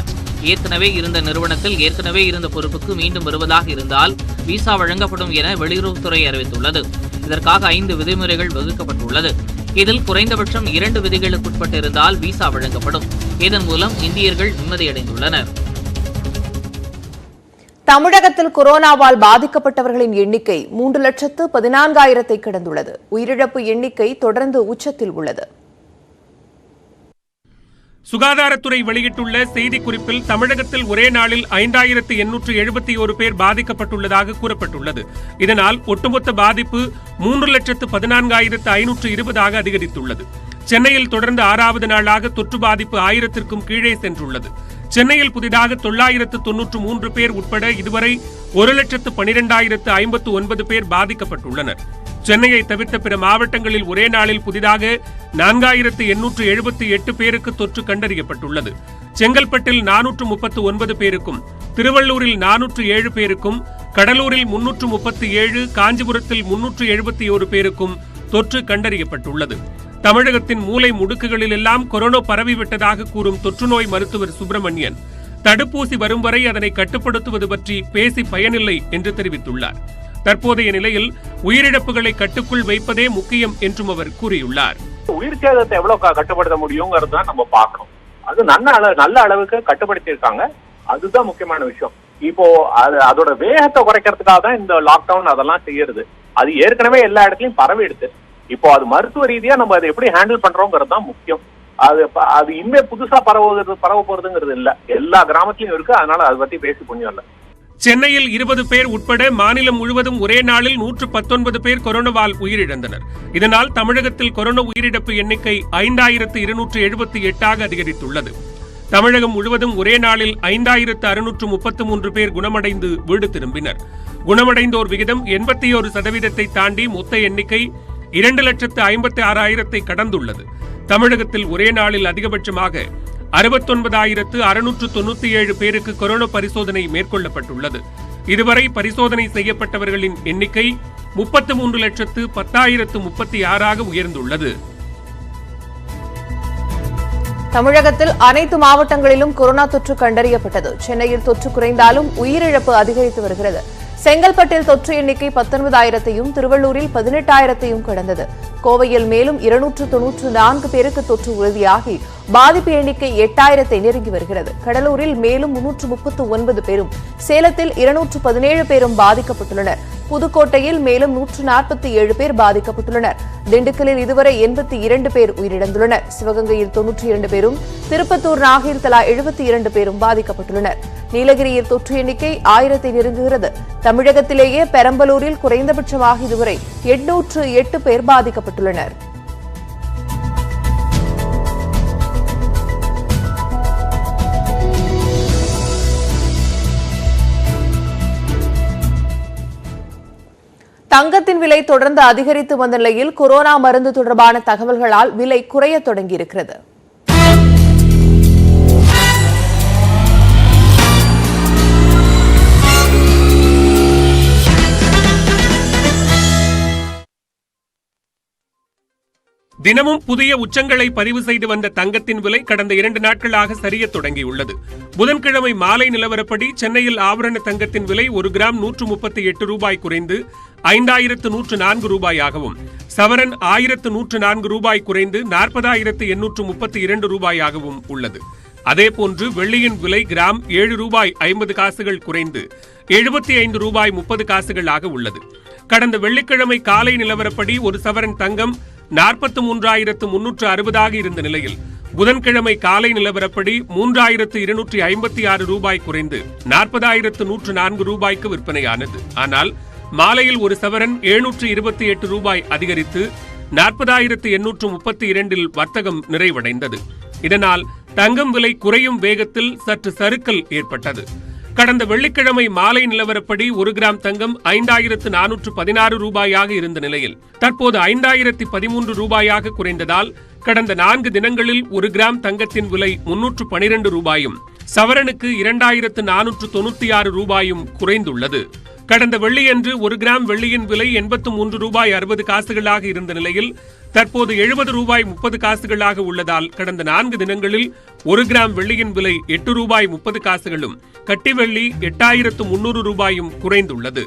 ஏற்கனவே இருந்த நிறுவனத்தில் ஏற்கனவே இருந்த பொறுப்புக்கு மீண்டும் வருவதாக இருந்தால் விசா வழங்கப்படும் என வெளியுறவுத்துறை அறிவித்துள்ளது. இதற்காக 5 விதிமுறைகள் வகுக்கப்பட்டுள்ளது. இதில் குறைந்தபட்சம் 2 விதிகளுக்குட்பட்டு இருந்தால் விசா வழங்கப்படும். இதன் மூலம் இந்தியர்கள் நிம்மதியடைந்துள்ளனர். தமிழகத்தில் கொரோனாவால் பாதிக்கப்பட்டவர்களின் எண்ணிக்கை 3,14,000 கடந்துள்ளது. உயிரிழப்பு எண்ணிக்கை தொடர்ந்து உச்சத்தில் உள்ளது. சுகாதாரத்துறை வெளியிட்டுள்ள செய்திக்குறிப்பில் தமிழகத்தில் ஒரே நாளில் 5,871 பேர் பாதிக்கப்பட்டுள்ளதாக கூறப்பட்டுள்ளது. இதனால் ஒட்டுமொத்த பாதிப்பு 3,14,520 அதிகரித்துள்ளது. சென்னையில் தொடர்ந்து 6வது நாளாக தொற்று பாதிப்பு 1000க்கும் கீழே சென்றுள்ளது. சென்னையில் புதிதாக 993 பேர் உட்பட இதுவரை 1,12,059 பேர் பாதிக்கப்பட்டுள்ளனர். சென்னையை தவிர்த்த பிற மாவட்டங்களில் ஒரே நாளில் புதிதாக 4,878 பேருக்கு தொற்று கண்டறியப்பட்டுள்ளது. செங்கல்பட்டில் 439 பேருக்கும், திருவள்ளூரில் 407 பேருக்கும், கடலூரில் 337, காஞ்சிபுரத்தில் 371 பேருக்கும் தொற்று கண்டறியப்பட்டுள்ளது. தமிழகத்தின் மூலை முடுக்குகளில் எல்லாம் கொரோனா பரவிவிட்டதாக கூறும் தொற்றுநோய் மருத்துவர் சுப்பிரமணியன் தடுப்பூசி வரும் வரை அதனை கட்டுப்படுத்துவது பற்றி பேசி பயனில்லை என்று தெரிவித்துள்ளார். தற்போதைய நிலையில் உயிரிழப்புகளை கட்டுக்குள் வைப்பதே முக்கியம் என்றும் அவர் கூறியுள்ளார். உயிர் சேதத்தை எவ்வளவு கட்டுப்படுத்த முடியுங்கிறது தான் நம்ம பார்க்கணும். அது நல்ல அளவுக்கு கட்டுப்படுத்தியிருக்காங்க. அதுதான் முக்கியமான விஷயம். இப்போ அதோட வேகத்தை குறைக்கிறதுக்காக தான் இந்த லாக்டவுன் அதெல்லாம் செய்யறது. அது ஏற்கனவே எல்லா இடத்துலயும் பரவிடுது. இப்போ அது மருத்துவ ரீதியா நம்ம அதை எப்படி ஹேண்டில் பண்றோங்கிறது தான் முக்கியம். அது இனிமே புதுசா பரவ போறதுங்கிறது இல்ல. எல்லா கிராமத்திலயும் இருக்கு. அதனால அதை பத்தி பேசி புண்ணியம் இல்ல. சென்னையில் 20 பேர் உட்பட மாநிலம் முழுவதும் ஒரே நாளில் 119 பேர் கொரோனாவால் உயிரிழந்தனர். இதனால் தமிழகத்தில் கொரோனா உயிரிழப்பு எண்ணிக்கை 5,278 அதிகரித்துள்ளது. தமிழகம் முழுவதும் ஒரே நாளில் 5,633 பேர் குணமடைந்து வீடு திரும்பினர். குணமடைந்தோர் விகிதம் 81% தாண்டி மொத்த எண்ணிக்கை 2,56,000 கடந்துள்ளது. தமிழகத்தில் ஒரே நாளில் அதிகபட்சமாக 69,697 பேருக்கு கொரோனா பரிசோதனை மேற்கொள்ளப்பட்டுள்ளது. இதுவரை பரிசோதனை செய்யப்பட்டவர்களின் எண்ணிக்கை 33,10,036 உயர்ந்துள்ளது. தமிழகத்தில் அனைத்து மாவட்டங்களிலும் கொரோனா தொற்று கண்டறியப்பட்டது. சென்னையில் தொற்று குறைந்தாலும் உயிரிழப்பு அதிகரித்து வருகிறது. செங்கல்பட்டில் தொற்று எண்ணிக்கை 19,000-ஐயும், திருவள்ளூரில் 18,000-ஐயும் கடந்தது. கோவையில் மேலும் 294 பேருக்கு தொற்று உறுதியாகி பாதிப்பு எண்ணிக்கை 8,000-ஐ நெருங்கி வருகிறது. கடலூரில் மேலும் 339 பேரும், சேலத்தில் 217 பேரும் பாதிக்கப்பட்டுள்ளனர். புதுக்கோட்டையில் மேலும் 147 பேர் பாதிக்கப்பட்டுள்ளனர். திண்டுக்கல்லில் இதுவரை 82 பேர் உயிரிழந்துள்ளனர். சிவகங்கையில் 92 பேரும், திருப்பத்தூர், நாகையில் தலா 72 பேரும் பாதிக்கப்பட்டுள்ளனர். நீலகிரியில் தொற்று எண்ணிக்கை 1000-ஐ நெருங்குகிறது. தமிழகத்திலேயே பெரம்பலூரில் குறைந்தபட்சமாக இதுவரை 808 பேர் பாதிக்கப்பட்டுள்ளனர். தங்கத்தின் விலை தொடர்ந்து அதிகரித்து வந்த நிலையில் கொரோனா மருந்து தொடர்பான தகவல்களால் விலை குறைய தொடங்கியிருக்கிறது. தினமும் புதிய உச்சங்களை பதிவு செய்து வந்த தங்கத்தின் விலை கடந்த 2 நாட்களாக சரிய தொடங்கியுள்ளது. புதன்கிழமை மாலை நிலவரப்படி சென்னையில் ஆபரண தங்கத்தின் விலை 1 கிராம் 138 ரூபாய் குறைந்து 5,104 ரூபாயாகவும், சவரன் 1,104 ரூபாய் குறைந்து 40,832 ரூபாயாகவும் உள்ளது. அதேபோன்று வெள்ளியின் விலை கிராம் 7 ரூபாய் 50 காசுகள் குறைந்து 75 ரூபாய் 30 காசுகளாக உள்ளது. கடந்த வெள்ளிக்கிழமை காலை நிலவரப்படி ஒரு சவரன் தங்கம் 43,360 இருந்த நிலையில் புதன்கிழமை காலை நிலவரப்படி 3,256 ரூபாய் குறைந்து 40,104 ரூபாய்க்கு விற்பனையானது. ஆனால் மாலையில் ஒரு சவரன் 728 ரூபாய் அதிகரித்து 40,832 வர்த்தகம் நிறைவடைந்தது. இதனால் தங்கம் விலை குறையும் வேகத்தில் சற்று சறுக்கல் ஏற்பட்டது. கடந்த வெள்ளிக்கிழமை மாலை நிலவரப்படி 1 கிராம் தங்கம் 5,416 ரூபாயாக இருந்த நிலையில் தற்போது 5,013 ரூபாயாக குறைந்ததால் கடந்த 4 தினங்களில் 1 கிராம் தங்கத்தின் விலை 312 ரூபாயும் சவரனுக்கு 2,496 ரூபாயும் குறைந்துள்ளது. கடந்த வெள்ளியன்று 1 கிராம் வெள்ளியின் விலை 83 ரூபாய் 60 காசுகளாக இருந்த நிலையில் தற்போது 70 ரூபாய் 30 காசுகளாக உள்ளதால் கடந்த 4 தினங்களில் 1 கிராம் வெள்ளியின் விலை 8 ரூபாய் 30 காசுகளும் கட்டி வெள்ளி 8,300 ரூபாயும் குறைந்துள்ளது.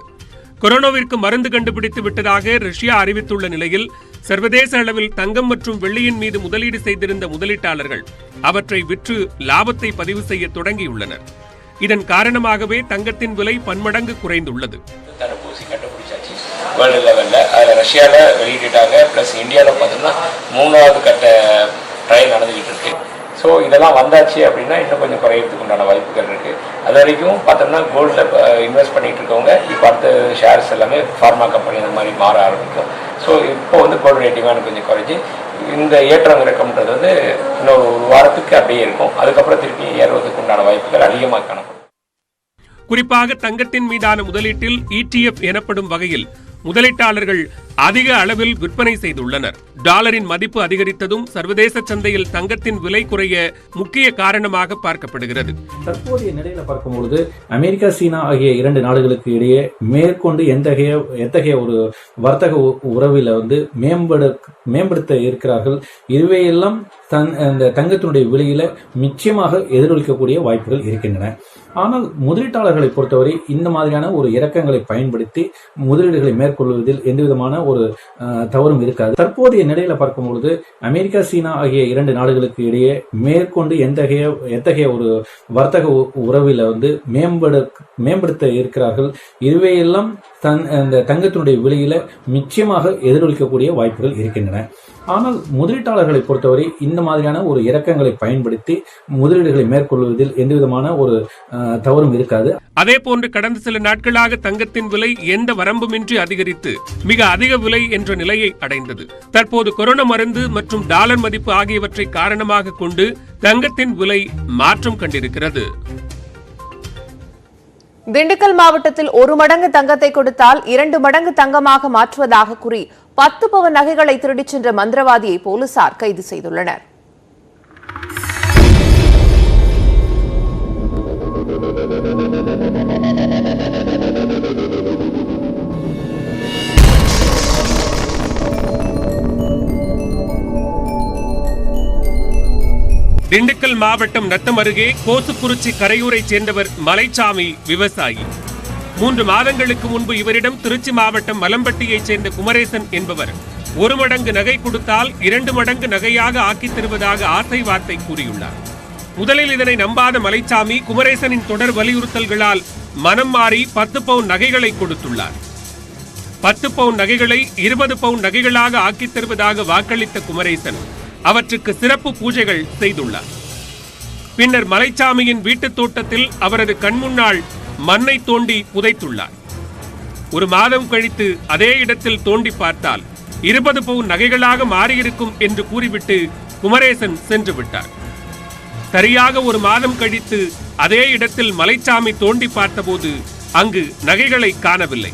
கொரோனாவிற்கு மருந்து கண்டுபிடித்து விட்டதாக ரஷ்யா அறிவித்துள்ள நிலையில் சர்வதேச அளவில் தங்கம் மற்றும் வெள்ளியின் மீது முதலீடு செய்திருந்த முதலீட்டாளர்கள் அவற்றை விற்று லாபத்தை பதிவு செய்ய தொடங்கியுள்ளனர். இதன் காரணமாகவே தங்கத்தின் விலை பன்மடங்கு குறைந்துள்ளது. தடுப்பூசி கண்டுபிடிச்சாச்சு வேர்ல்டு லெவலில், அதில் ரஷ்யாவில் வெளியிட்டாங்க. ப்ளஸ் இந்தியாவில் பார்த்தோம்னா 3வது கட்ட ட்ரையல் நடந்துகிட்டு இருக்கு. ஸோ இதெல்லாம் வந்தாச்சு அப்படின்னா இன்னும் கொஞ்சம் குறையிறதுக்கு உண்டான வாய்ப்புகள் இருக்குது. அது வரைக்கும் பார்த்தோம்னா கோல்டில் இன்வெஸ்ட் பண்ணிட்டு இருக்கவங்க இப்போ அடுத்த ஷேர்ஸ் எல்லாமே ஃபார்மா கம்பெனி அந்த மாதிரி மாற ஆரம்பிக்கும். ஸோ இப்போ கோல்டு ரேட்டிங்கான கொஞ்சம் குறைஞ்சி இந்த ஏற்றம் இறக்கம்ன்றது இன்னொரு 1 வாரத்துக்கு அப்படியே இருக்கும். அதுக்கப்புறம் திருப்பி ஏறுவதற்கு உண்டான வாய்ப்புகள் அதிகமாக காணப்படும். குறிப்பாக தங்கத்தின் மீதான முதலீட்டில் ETF எனப்படும் வகையில் முதலீட்டாளர்கள் அதிக அளவில் விற்பனை செய்துள்ளனர். டாலரின் மதிப்பு அதிகரித்ததும் சர்வதேச சந்தையில் தங்கத்தின் விலை குறைய முக்கிய காரணமாக பார்க்கப்படுகிறது. தற்போதைய நிலையில பார்க்கும்பொழுது அமெரிக்கா, சீனா ஆகிய 2 நாடுகளுக்கு இடையே மேற்கொண்டு எத்தகைய ஒரு வர்த்தக உறவில் மேம்படுத்த இருக்கிறார்கள். இதுவையெல்லாம் இந்த தங்கத்தினுடைய விலையில நிச்சயமாக எதிரொலிக்கக்கூடிய வாய்ப்புகள் இருக்கின்றன. ஆனால் முதலீட்டாளர்களை பொறுத்தவரை இந்த மாதிரியான ஒரு இறக்கங்களை பயன்படுத்தி முதலீடுகளை மேற்கொள்வதில் எந்தவிதமான ஒரு தவறும் இருக்காது. தற்போதைய நிலையில பார்க்கும்பொழுது அமெரிக்கா, சீனா ஆகிய 2 நாடுகளுக்கு இடையே மேற்கொண்டு எத்தகைய ஒரு வர்த்தக உறவில் மேம்படுத்த இருக்கிறார்கள். இதுவையெல்லாம் இந்த தங்கத்தினுடைய விலையில நிச்சயமாக எதிரொலிக்கக்கூடிய வாய்ப்புகள் இருக்கின்றன. ஆனால் முதலீட்டாளர்களை பொறுத்தவரை இந்த மாதிரியான ஒரு இறக்கங்களை பயன்படுத்தி முதலீடுகளை மேற்கொள்வதில் எந்தவிதமான ஒரு தவறும் இருக்காது. அதே போன்று கடந்த சில நாட்களாக தங்கத்தின் விலை எந்த வரம்புமின்றி அதிகரித்து மிக அதிக விலை என்ற நிலையை அடைந்தது. தற்போது கொரோனா மருந்து மற்றும் டாலர் மதிப்பு ஆகியவற்றை காரணமாக கொண்டு தங்கத்தின் விலை மாற்றம் கண்டிருக்கிறது. திண்டுக்கல் மாவட்டத்தில் 1 மடங்கு தங்கத்தை கொடுத்தால் 2 மடங்கு தங்கமாக மாற்றுவதாக கூறி 10 பவன் நகைகளை திருடிச் சென்ற மந்திரவாதியை போலீசார் கைது செய்துள்ளனர். திண்டுக்கல் மாவட்டம் நத்தம் அருகே கோசுக்குறிச்சி கரையூரைச் சேர்ந்தவர் மலைச்சாமி விவசாயி. 3 மாதங்களுக்கு முன்பு இவரிடம் திருச்சி மாவட்டம் மலம்பட்டியைச் சேர்ந்த குமரேசன் என்பவர் 1 மடங்கு நகை கொடுத்தால் 2 மடங்கு நகையாக ஆக்கித் தருவதாக ஆசை வார்த்தை கூறியுள்ளார். முதலில் இதனை நம்பாத மலைச்சாமி குமரேசனின் தொடர் வலியுறுத்தல்களால் மனம் மாறி 10 பவுன் நகைகளை கொடுத்துள்ளார். 10 பவுன் நகைகளை 20 பவுன் நகைகளாக ஆக்கித் தருவதாக வாக்களித்த குமரேசன் அவற்றுக்கு சிறப்பு பூஜைகள் செய்துள்ளார். பின்னர் மலைச்சாமியின் வீட்டுத் தோட்டத்தில் அவரது கண்முன்னால் மண்ணை தோண்டி புதைத்துள்ளார். 1 மாதம் கழித்து அதே இடத்தில் தோண்டி பார்த்தால் 20 பவுன் நகைகளாக மாறியிருக்கும் என்று கூறிவிட்டு குமரேசன் சென்று விட்டார். சரியாக 1 மாதம் கழித்து அதே இடத்தில் மலைச்சாமி தோண்டி பார்த்தபோது அங்கு நகைகளை காணவில்லை.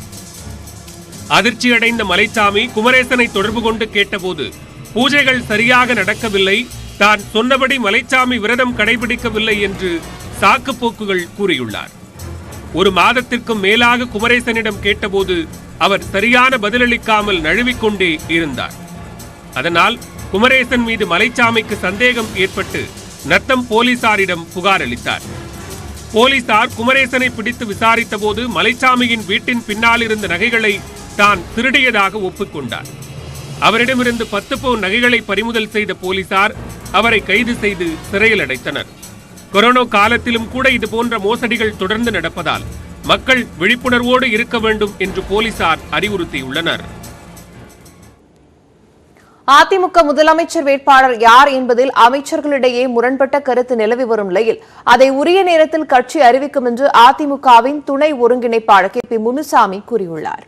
அதிர்ச்சியடைந்த மலைச்சாமி குமரேசனை தொடர்பு கொண்டு கேட்டபோது பூஜைகள் சரியாக நடக்கவில்லை, தான் சொன்னபடி மலைச்சாமி விரதம் கடைபிடிக்கவில்லை என்று சாக்கு போக்குகள் கூறியுள்ளார். 1 மாதத்திற்கும் மேலாக குமரேசனிடம் கேட்டபோது அவர் சரியான பதிலளிக்காமல் நழுவிக்கொண்டே இருந்தார். அதனால் குமரேசன் மீது மலைச்சாமிக்கு சந்தேகம் ஏற்பட்டு நத்தம் போலீசாரிடம் புகார் அளித்தார். போலீசார் குமரேசனை பிடித்து விசாரித்த போது மலைச்சாமியின் வீட்டின் பின்னால் இருந்த நகைகளை தான் திருடியதாக ஒப்புக்கொண்டார். அவரிடமிருந்து 10 பவுன் நகைகளை பறிமுதல் செய்த போலீசார் அவரை கைது செய்து சிறையில் அடைத்தனர். கொரோனா காலத்திலும் கூட இதுபோன்ற மோசடிகள் தொடர்ந்து நடப்பதால் மக்கள் விழிப்புணர்வோடு இருக்க வேண்டும் என்று போலீசார் அறிவுறுத்தியுள்ளனர். அதிமுக முதலமைச்சர் வேட்பாளர் யார் என்பதில் அமைச்சர்களிடையே முரண்பட்ட கருத்து நிலவி வரும் நிலையில் அதை உரிய நேரத்தில் கட்சி அறிவிக்கும் என்று அதிமுகவின் துணை ஒருங்கிணைப்பாளர் KP முனுசாமி கூறியுள்ளார்.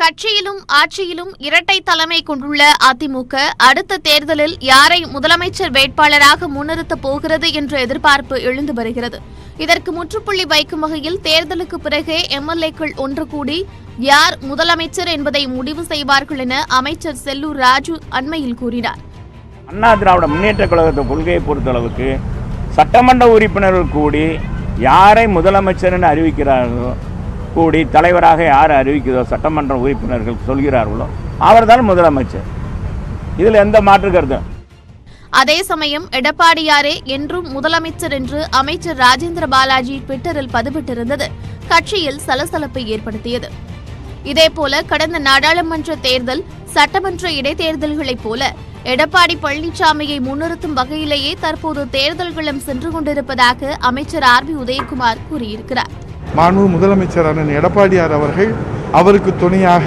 கட்சியிலும் ஆட்சியிலும் இரட்டை தலைமை கொண்டுள்ள அதிமுக அடுத்த தேர்தலில் யாரை முதலமைச்சர் வேட்பாளராக முன்னிறுத்தப் போகிறது என்ற எதிர்பார்ப்பு எழுந்து வருகிறது. இதற்கு முற்றுப்புள்ளி வைக்கும் வகையில் தேர்தலுக்கு பிறகே எம்எல்ஏக்கள் ஒன்று கூடி யார் முதலமைச்சர் என்பதை முடிவு செய்வார்கள் என அமைச்சர் செல்லூர் ராஜு அண்மையில் கூறினார். அண்ணா திராவிட முன்னேற்ற கழகத்தை கொள்கையை பொறுத்தளவுக்கு சட்டமன்ற உறுப்பினர்கள் கூடி யாரை முதலமைச்சர் என அறிவிக்கிறார்களோ, கூடி தலைவராக யார் அறிவிக்கிறதோ சட்டமன்ற உறுப்பினர்கள் சொல்கிறார்களோ அவர்தான் முதலமைச்சர். இதில் எந்த மாற்று கருத்தும். அதே சமயம் எடப்பாடியாரே என்றும் முதலமைச்சர் என்று அமைச்சர் ராஜேந்திர பாலாஜி ட்விட்டரில் பதிவிட்டிருந்தது கட்சியில் சலசலப்பை ஏற்படுத்தியது. இதேபோல கடந்த நாடாளுமன்ற தேர்தல், சட்டமன்ற இடைத்தேர்தல்களைப் போல எடப்பாடி பழனிசாமியை முன்னிறுத்தும் வகையிலேயே தற்போது தேர்தல்களம் சென்று கொண்டிருப்பதாக அமைச்சர் RB உதயகுமார் கூறியிருக்கிறார். மாண்பு முதலமைச்சரான எடப்பாடியார் அவர்கள், அவருக்கு துணையாக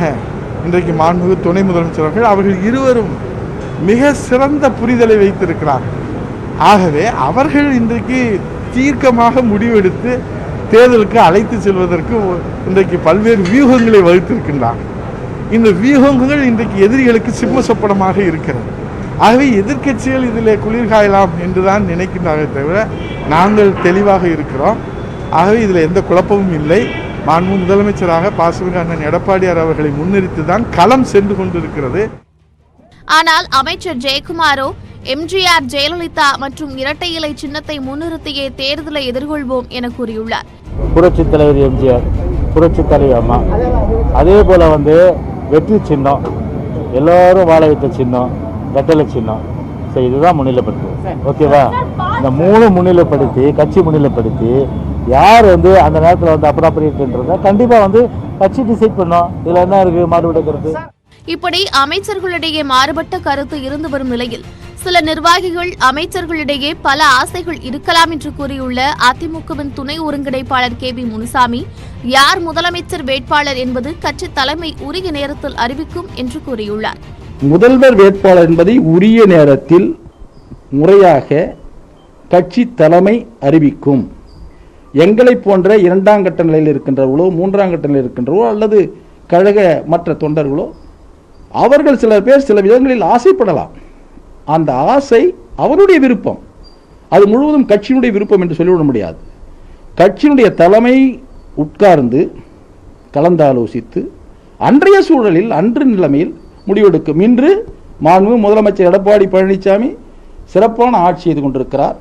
இன்றைக்கு மாண்பு துணை முதலமைச்சர் அவர்கள் இருவரும் மிக சிறந்த புரிதலை வைத்திருக்கிறார். ஆகவே அவர்கள் இன்றைக்கு தீர்க்கமாக முடிவெடுத்து தேர்தலுக்கு அழைத்து செல்வதற்கு இன்றைக்கு பல்வேறு வியூகங்களை வகுத்திருக்கின்றார். இந்த வியூகங்கள் இன்றைக்கு எதிரிகளுக்கு சிம்ம சொப்பனமாக இருக்கிறது. ஆகவே எதிர்க்கட்சிகள் இதில் குளிர்காயலாம் என்றுதான் நினைக்கின்றார்கள் தவிர நாங்கள் தெளிவாக இருக்கிறோம். ஆகவே இதில் எந்த குழப்பமும் இல்லை. மாண்பு முதலமைச்சராக பாசமிகு அண்ணன் எடப்பாடியார் அவர்களை முன்னிறுத்தி தான் களம் சென்று கொண்டிருக்கிறது. ஆனால் அமைச்சர் ஜெயக்குமாரோ எம்ஜிஆர், ஜெயலலிதா மற்றும் இரட்டை இலை சின்னத்தை முன்னிறுத்தியே தேர்தலை எதிர்கொள்வோம் என கூறியுள்ளார். புரட்சித் தலைவர் எம்ஜிஆர், புரட்சித் தலைவர் அம்மா, அதே போல வெற்றி சின்னம், எல்லாரும் வாழ வைத்த சின்னம், ரெட்டலை சின்னம், இதுதான் முன்னிலைப்படுத்து. ஓகேவா? இந்த மூணு முன்னிலைப்படுத்தி, கட்சி முன்னிலைப்படுத்தி யார் அந்த நேரத்தில் அப்ராப்ரியேட்ன்றத கண்டிப்பா கட்சி டிசைட் பண்ணோம். இதுல என்ன இருக்கு மாறுபட்ட கருத்து? இப்படி அமைச்சர்களிடையே மாறுபட்ட கருத்து இருந்து வரும் நிலையில் சில நிர்வாகிகள் அமைச்சர்களிடையே பல ஆசைகள் இருக்கலாம் என்று கூறியுள்ள அதிமுகவின் துணை ஒருங்கிணைப்பாளர் KP முனுசாமி, யார் முதலமைச்சர் வேட்பாளர் என்பது கட்சி தலைமை உரிய நேரத்தில் அறிவிக்கும் என்று கூறியுள்ளார். முதல்வர் வேட்பாளர் என்பதை உரிய நேரத்தில் முறையாக கட்சி தலைமை அறிவிக்கும். எங்களை போன்ற இரண்டாம் கட்ட நிலையில் இருக்கின்றவர்களோ, மூன்றாம் கட்ட நிலையில் இருக்கின்றவோ அல்லது கழக மற்ற தொண்டர்களோ, அவர்கள் சில பேர் சில விதங்களில் ஆசைப்படலாம். அந்த ஆசை அவருடைய விருப்பம், அது முழுவதும் கட்சியினுடைய விருப்பம் என்று சொல்லிவிட முடியாது. கட்சியினுடைய தலைமை உட்கார்ந்து கலந்தாலோசித்து அன்றைய சூழலில், அன்று நிலைமையில் முடிவெடுக்கும். இன்று மாண்பு முதலமைச்சர் எடப்பாடி பழனிசாமி சிறப்பான ஆட்சி செய்து கொண்டிருக்கிறார்.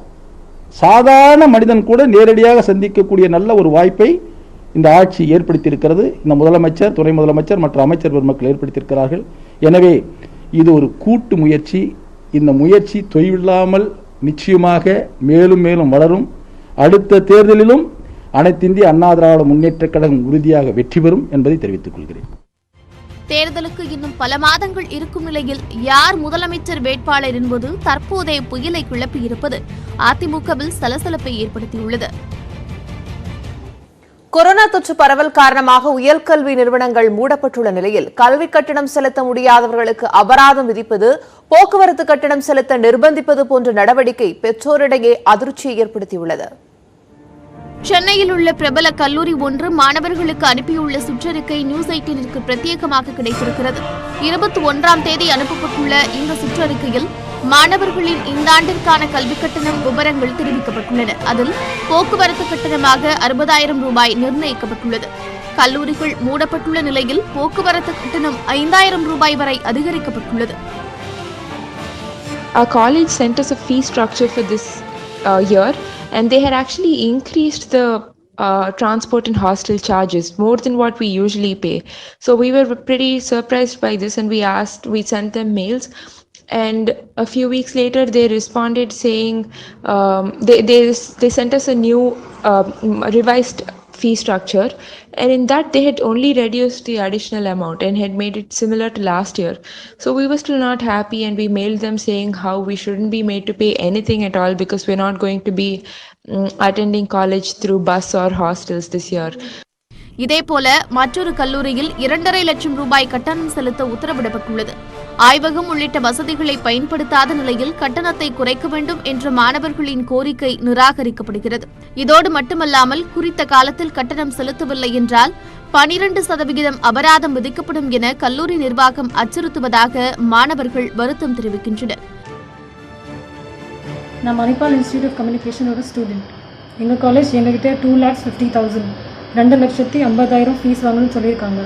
சாதாரண மனிதன் கூட நேரடியாக சந்திக்கக்கூடிய நல்ல ஒரு வாய்ப்பை இந்த ஆட்சி ஏற்படுத்தியிருக்கிறது. இந்த முதலமைச்சர், துணை முதலமைச்சர் மற்ற அமைச்சர் பெருமக்கள் ஏற்படுத்தியிருக்கிறார்கள். எனவே இது ஒரு கூட்டு முயற்சி. இந்த முயற்சி தொய்வில்லாமல் நிச்சயமாக மேலும் மேலும் வளரும். அடுத்த தேர்தலிலும் அனைத்து இந்திய அண்ணா திராவிட முன்னேற்ற கழகம் உறுதியாக வெற்றி பெறும் என்பதை தெரிவித்துக் கொள்கிறேன். தேர்தலுக்கு இன்னும் பல மாதங்கள் இருக்கும் நிலையில் யார் முதலமைச்சர் வேட்பாளர் என்பது தற்போதைய புயலை கிளப்பியிருப்பது அதிமுகவில் சலசலப்பை ஏற்படுத்தியுள்ளது. கொரோனா தொற்று பரவல் காரணமாக உயர்கல்வி நிறுவனங்கள் மூடப்பட்டுள்ள நிலையில் கல்வி கட்டணம் செலுத்த முடியாதவர்களுக்கு அபராதம் விதிப்பது, போக்குவரத்து கட்டணம் செலுத்த நிர்பந்திப்பது போன்ற நடவடிக்கை பெற்றோரிடையே அதிர்ச்சியை ஏற்படுத்தியுள்ளது. சென்னையில் உள்ள பிரபல கல்லூரி ஒன்று மாணவர்களுக்கு அனுப்பியுள்ள சுற்றறிக்கை நியூஸ் 18ற்கு பிரத்யேகமாக கிடைத்திருக்கிறது. 21ஆம் தேதி அனுப்பப்பட்டுள்ள இந்த சுற்றறிக்கையில் மாணவர்களின் இந்த ஆண்டிற்கான கல்வி கட்டணம் விவரங்கள் தெரிவிக்கப்பட்டுள்ளன. அதில் போக்குவரத்து கட்டணமாக 60,000 ரூபாய் நிர்ணயிக்கப்பட்டுள்ளது. கல்லூரிகள் மூடப்பட்டுள்ள நிலையில் போக்குவரத்து கட்டணம் 5,000 ரூபாய் வரை அதிகரிக்கப்பட்டுள்ளது. Our college sent us a fee structure for this year, and they had actually increased the transport and hostel charges more than what we usually pay. So we were pretty surprised by this, and we sent them mails. And a few weeks later, they responded saying they sent us a new revised fee structure, and in that they had only reduced the additional amount and had made it similar to last year. So we were still not happy, and we mailed them saying how we shouldn't be made to pay anything at all because we're not going to be attending college through bus or hostels this year. இதேபோல மற்றொரு கல்லூரியில் 2.5 லட்சம் ரூபாய் கட்டணம் செலுத்த உத்தரவிடப்பட்டுள்ளது. ஆய்வகம் உள்ளிட்ட வசதிகளை பயன்படுத்தாத நிலையில் கட்டணத்தை குறைக்க வேண்டும் என்ற மாணவர்களின் கோரிக்கை நிராகரிக்கப்படுகிறது. இதோடு மட்டுமல்லாமல் குறித்த காலத்தில் கட்டணம் செலுத்தவில்லை என்றால் 12% அபராதம் விதிக்கப்படும் என கல்லூரி நிர்வாகம் அச்சுறுத்துவதாக மாணவர்கள் வருத்தம் தெரிவிக்கின்றனர். நான் மணிப்பால் இன்ஸ்டிடியூட் ஆஃப் கம்யூனிகேஷனோட ஸ்டூடெண்ட். எங்கள் காலேஜ் எங்ககிட்ட 2,50,000 2,50,000 ஃபீஸ் வாங்கணும்னு சொல்லியிருக்காங்க.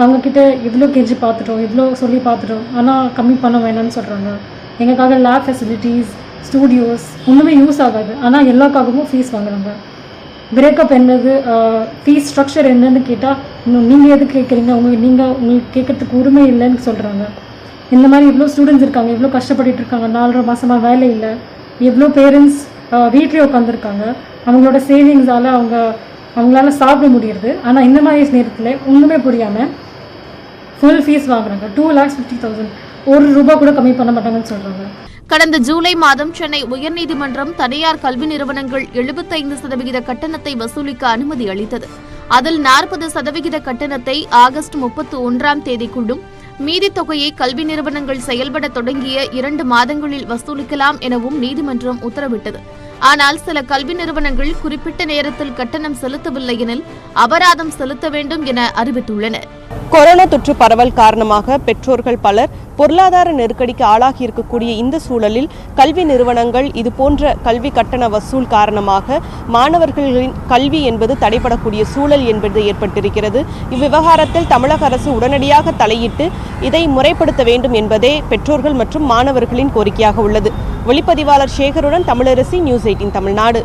அவங்கக்கிட்ட இவ்வளோ கெஞ்சி பார்த்துட்டோம், இவ்வளோ சொல்லி பார்த்துட்டோம், ஆனால் கம்மி பண்ண வேணாம்னு சொல்கிறாங்க. எங்களுக்காக லேப் ஃபெசிலிட்டிஸ், ஸ்டூடியோஸ் ஒன்றுமே யூஸ் ஆகாது, ஆனால் எல்லாக்காகவும் ஃபீஸ் வாங்குறாங்க. பிரேக்கப் என்னது, ஃபீஸ் ஸ்ட்ரக்சர் என்னன்னு கேட்டால் இன்னும் நீங்கள் எது கேட்குறீங்க, உங்களுக்கு கேட்கறதுக்கு உரிமை இல்லைன்னு சொல்கிறாங்க. இந்த மாதிரி இவ்வளோ ஸ்டூடெண்ட்ஸ் இருக்காங்க, இவ்வளோ கஷ்டப்பட்டுட்டு இருக்காங்க, 4.5 மாதமாக வேலை இல்லை, எவ்வளோ பேரண்ட்ஸ் வீட்லேயே உட்காந்துருக்காங்க, அவங்களோட சேவிங்ஸால் அவங்களால சாப்பிட முடியுது. ஆனால் இந்த மாதிரி நேரத்தில் ஒன்றுமே புரியாமல் ஃபுல் ஃபீஸ் வாங்குறாங்க. 2,50,000 ₹1 கூட கம்மி பண்ண மாட்டாங்கன்னு சொல்கிறாங்க. கடந்த ஜூலை மாதம் சென்னை உயர்நீதிமன்றம் தனியார் கல்வி நிறுவனங்கள் 75% கட்டணத்தை வசூலிக்க அனுமதி அளித்தது. அதில் 40% கட்டணத்தை ஆகஸ்ட் 31ஆம் தேதிக்குள்ளும் மீதி தொகையை கல்வி நிறுவனங்கள் செயல்பட தொடங்கிய 2 மாதங்களில் வசூலிக்கலாம் எனவும் நீதிமன்றம் உத்தரவிட்டது. ஆனால் சில கல்வி நிறுவனங்கள் குறிப்பிட்ட நேரத்தில் கட்டணம் செலுத்தவில்லை எனில் அபராதம் செலுத்த வேண்டும் என அறிவித்துள்ளன. கொரோனா தொற்று பரவல் காரணமாக பெற்றோர்கள் பலர் பொருளாதார நெருக்கடிக்கு ஆளாகி இருக்கக்கூடிய இந்த சூழலில் கல்வி நிறுவனங்கள் இதுபோன்ற கல்வி கட்டண வசூல் காரணமாக மாணவர்களின் கல்வி என்பது தடைபடக்கூடிய சூழல் என்பது ஏற்பட்டிருக்கிறது. இவ்விவகாரத்தில் தமிழக அரசு உடனடியாக தலையிட்டு இதை முறைப்படுத்த வேண்டும் என்பதே பெற்றோர்கள் மற்றும் மாணவர்களின் கோரிக்கையாக உள்ளது. ஒளிப்பதிவாளர் சேகருடன் தமிழரசி, நியூஸ் 18 தமிழ்நாடு.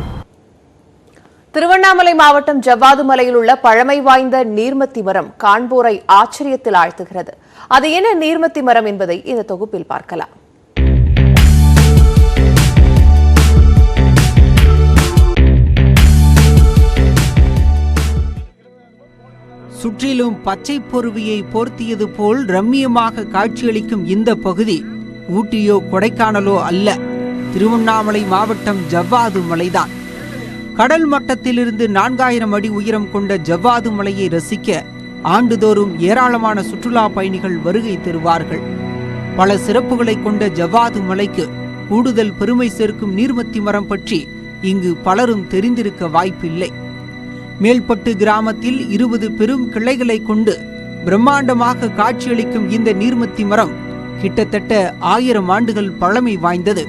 திருவண்ணாமலை மாவட்டம் ஜவ்வாது மலையில் உள்ள பழமை வாய்ந்த நீர்மத்தி மரம் காண்போரை ஆச்சரியத்தில் ஆழ்த்துகிறது. அது என்ன நீர்மத்தி மரம் என்பதை இந்த தொகுப்பில் பார்க்கலாம். சுற்றிலும் பச்சை பொருவியை போர்த்தியது போல் ரம்மியமாக காட்சியளிக்கும் இந்த பகுதி ஊட்டியோ கொடைக்கானலோ அல்ல, திருவண்ணாமலை மாவட்டம் ஜவ்வாது மலைதான். கடல் மட்டத்திலிருந்து 4000 அடி உயரம் கொண்ட ஜவ்வாது மலையை ரசிக்க ஆண்டுதோறும் ஏராளமான சுற்றுலா பயணிகள் வருகை தருவார்கள். பல சிறப்புகளை கொண்ட ஜவ்வாது மலைக்கு கூடுதல் பெருமை சேர்க்கும் நீர்மத்தி மரம் பற்றி இங்கு பலரும் தெரிந்திருக்க வாய்ப்பில்லை. மேல்பட்டு கிராமத்தில் 20 பெரும் கிளைகளை கொண்டு பிரம்மாண்டமாக காட்சியளிக்கும் இந்த நீர்மத்தி மரம் கிட்டத்தட்ட 1000 ஆண்டுகள் பழமை வாய்ந்தது.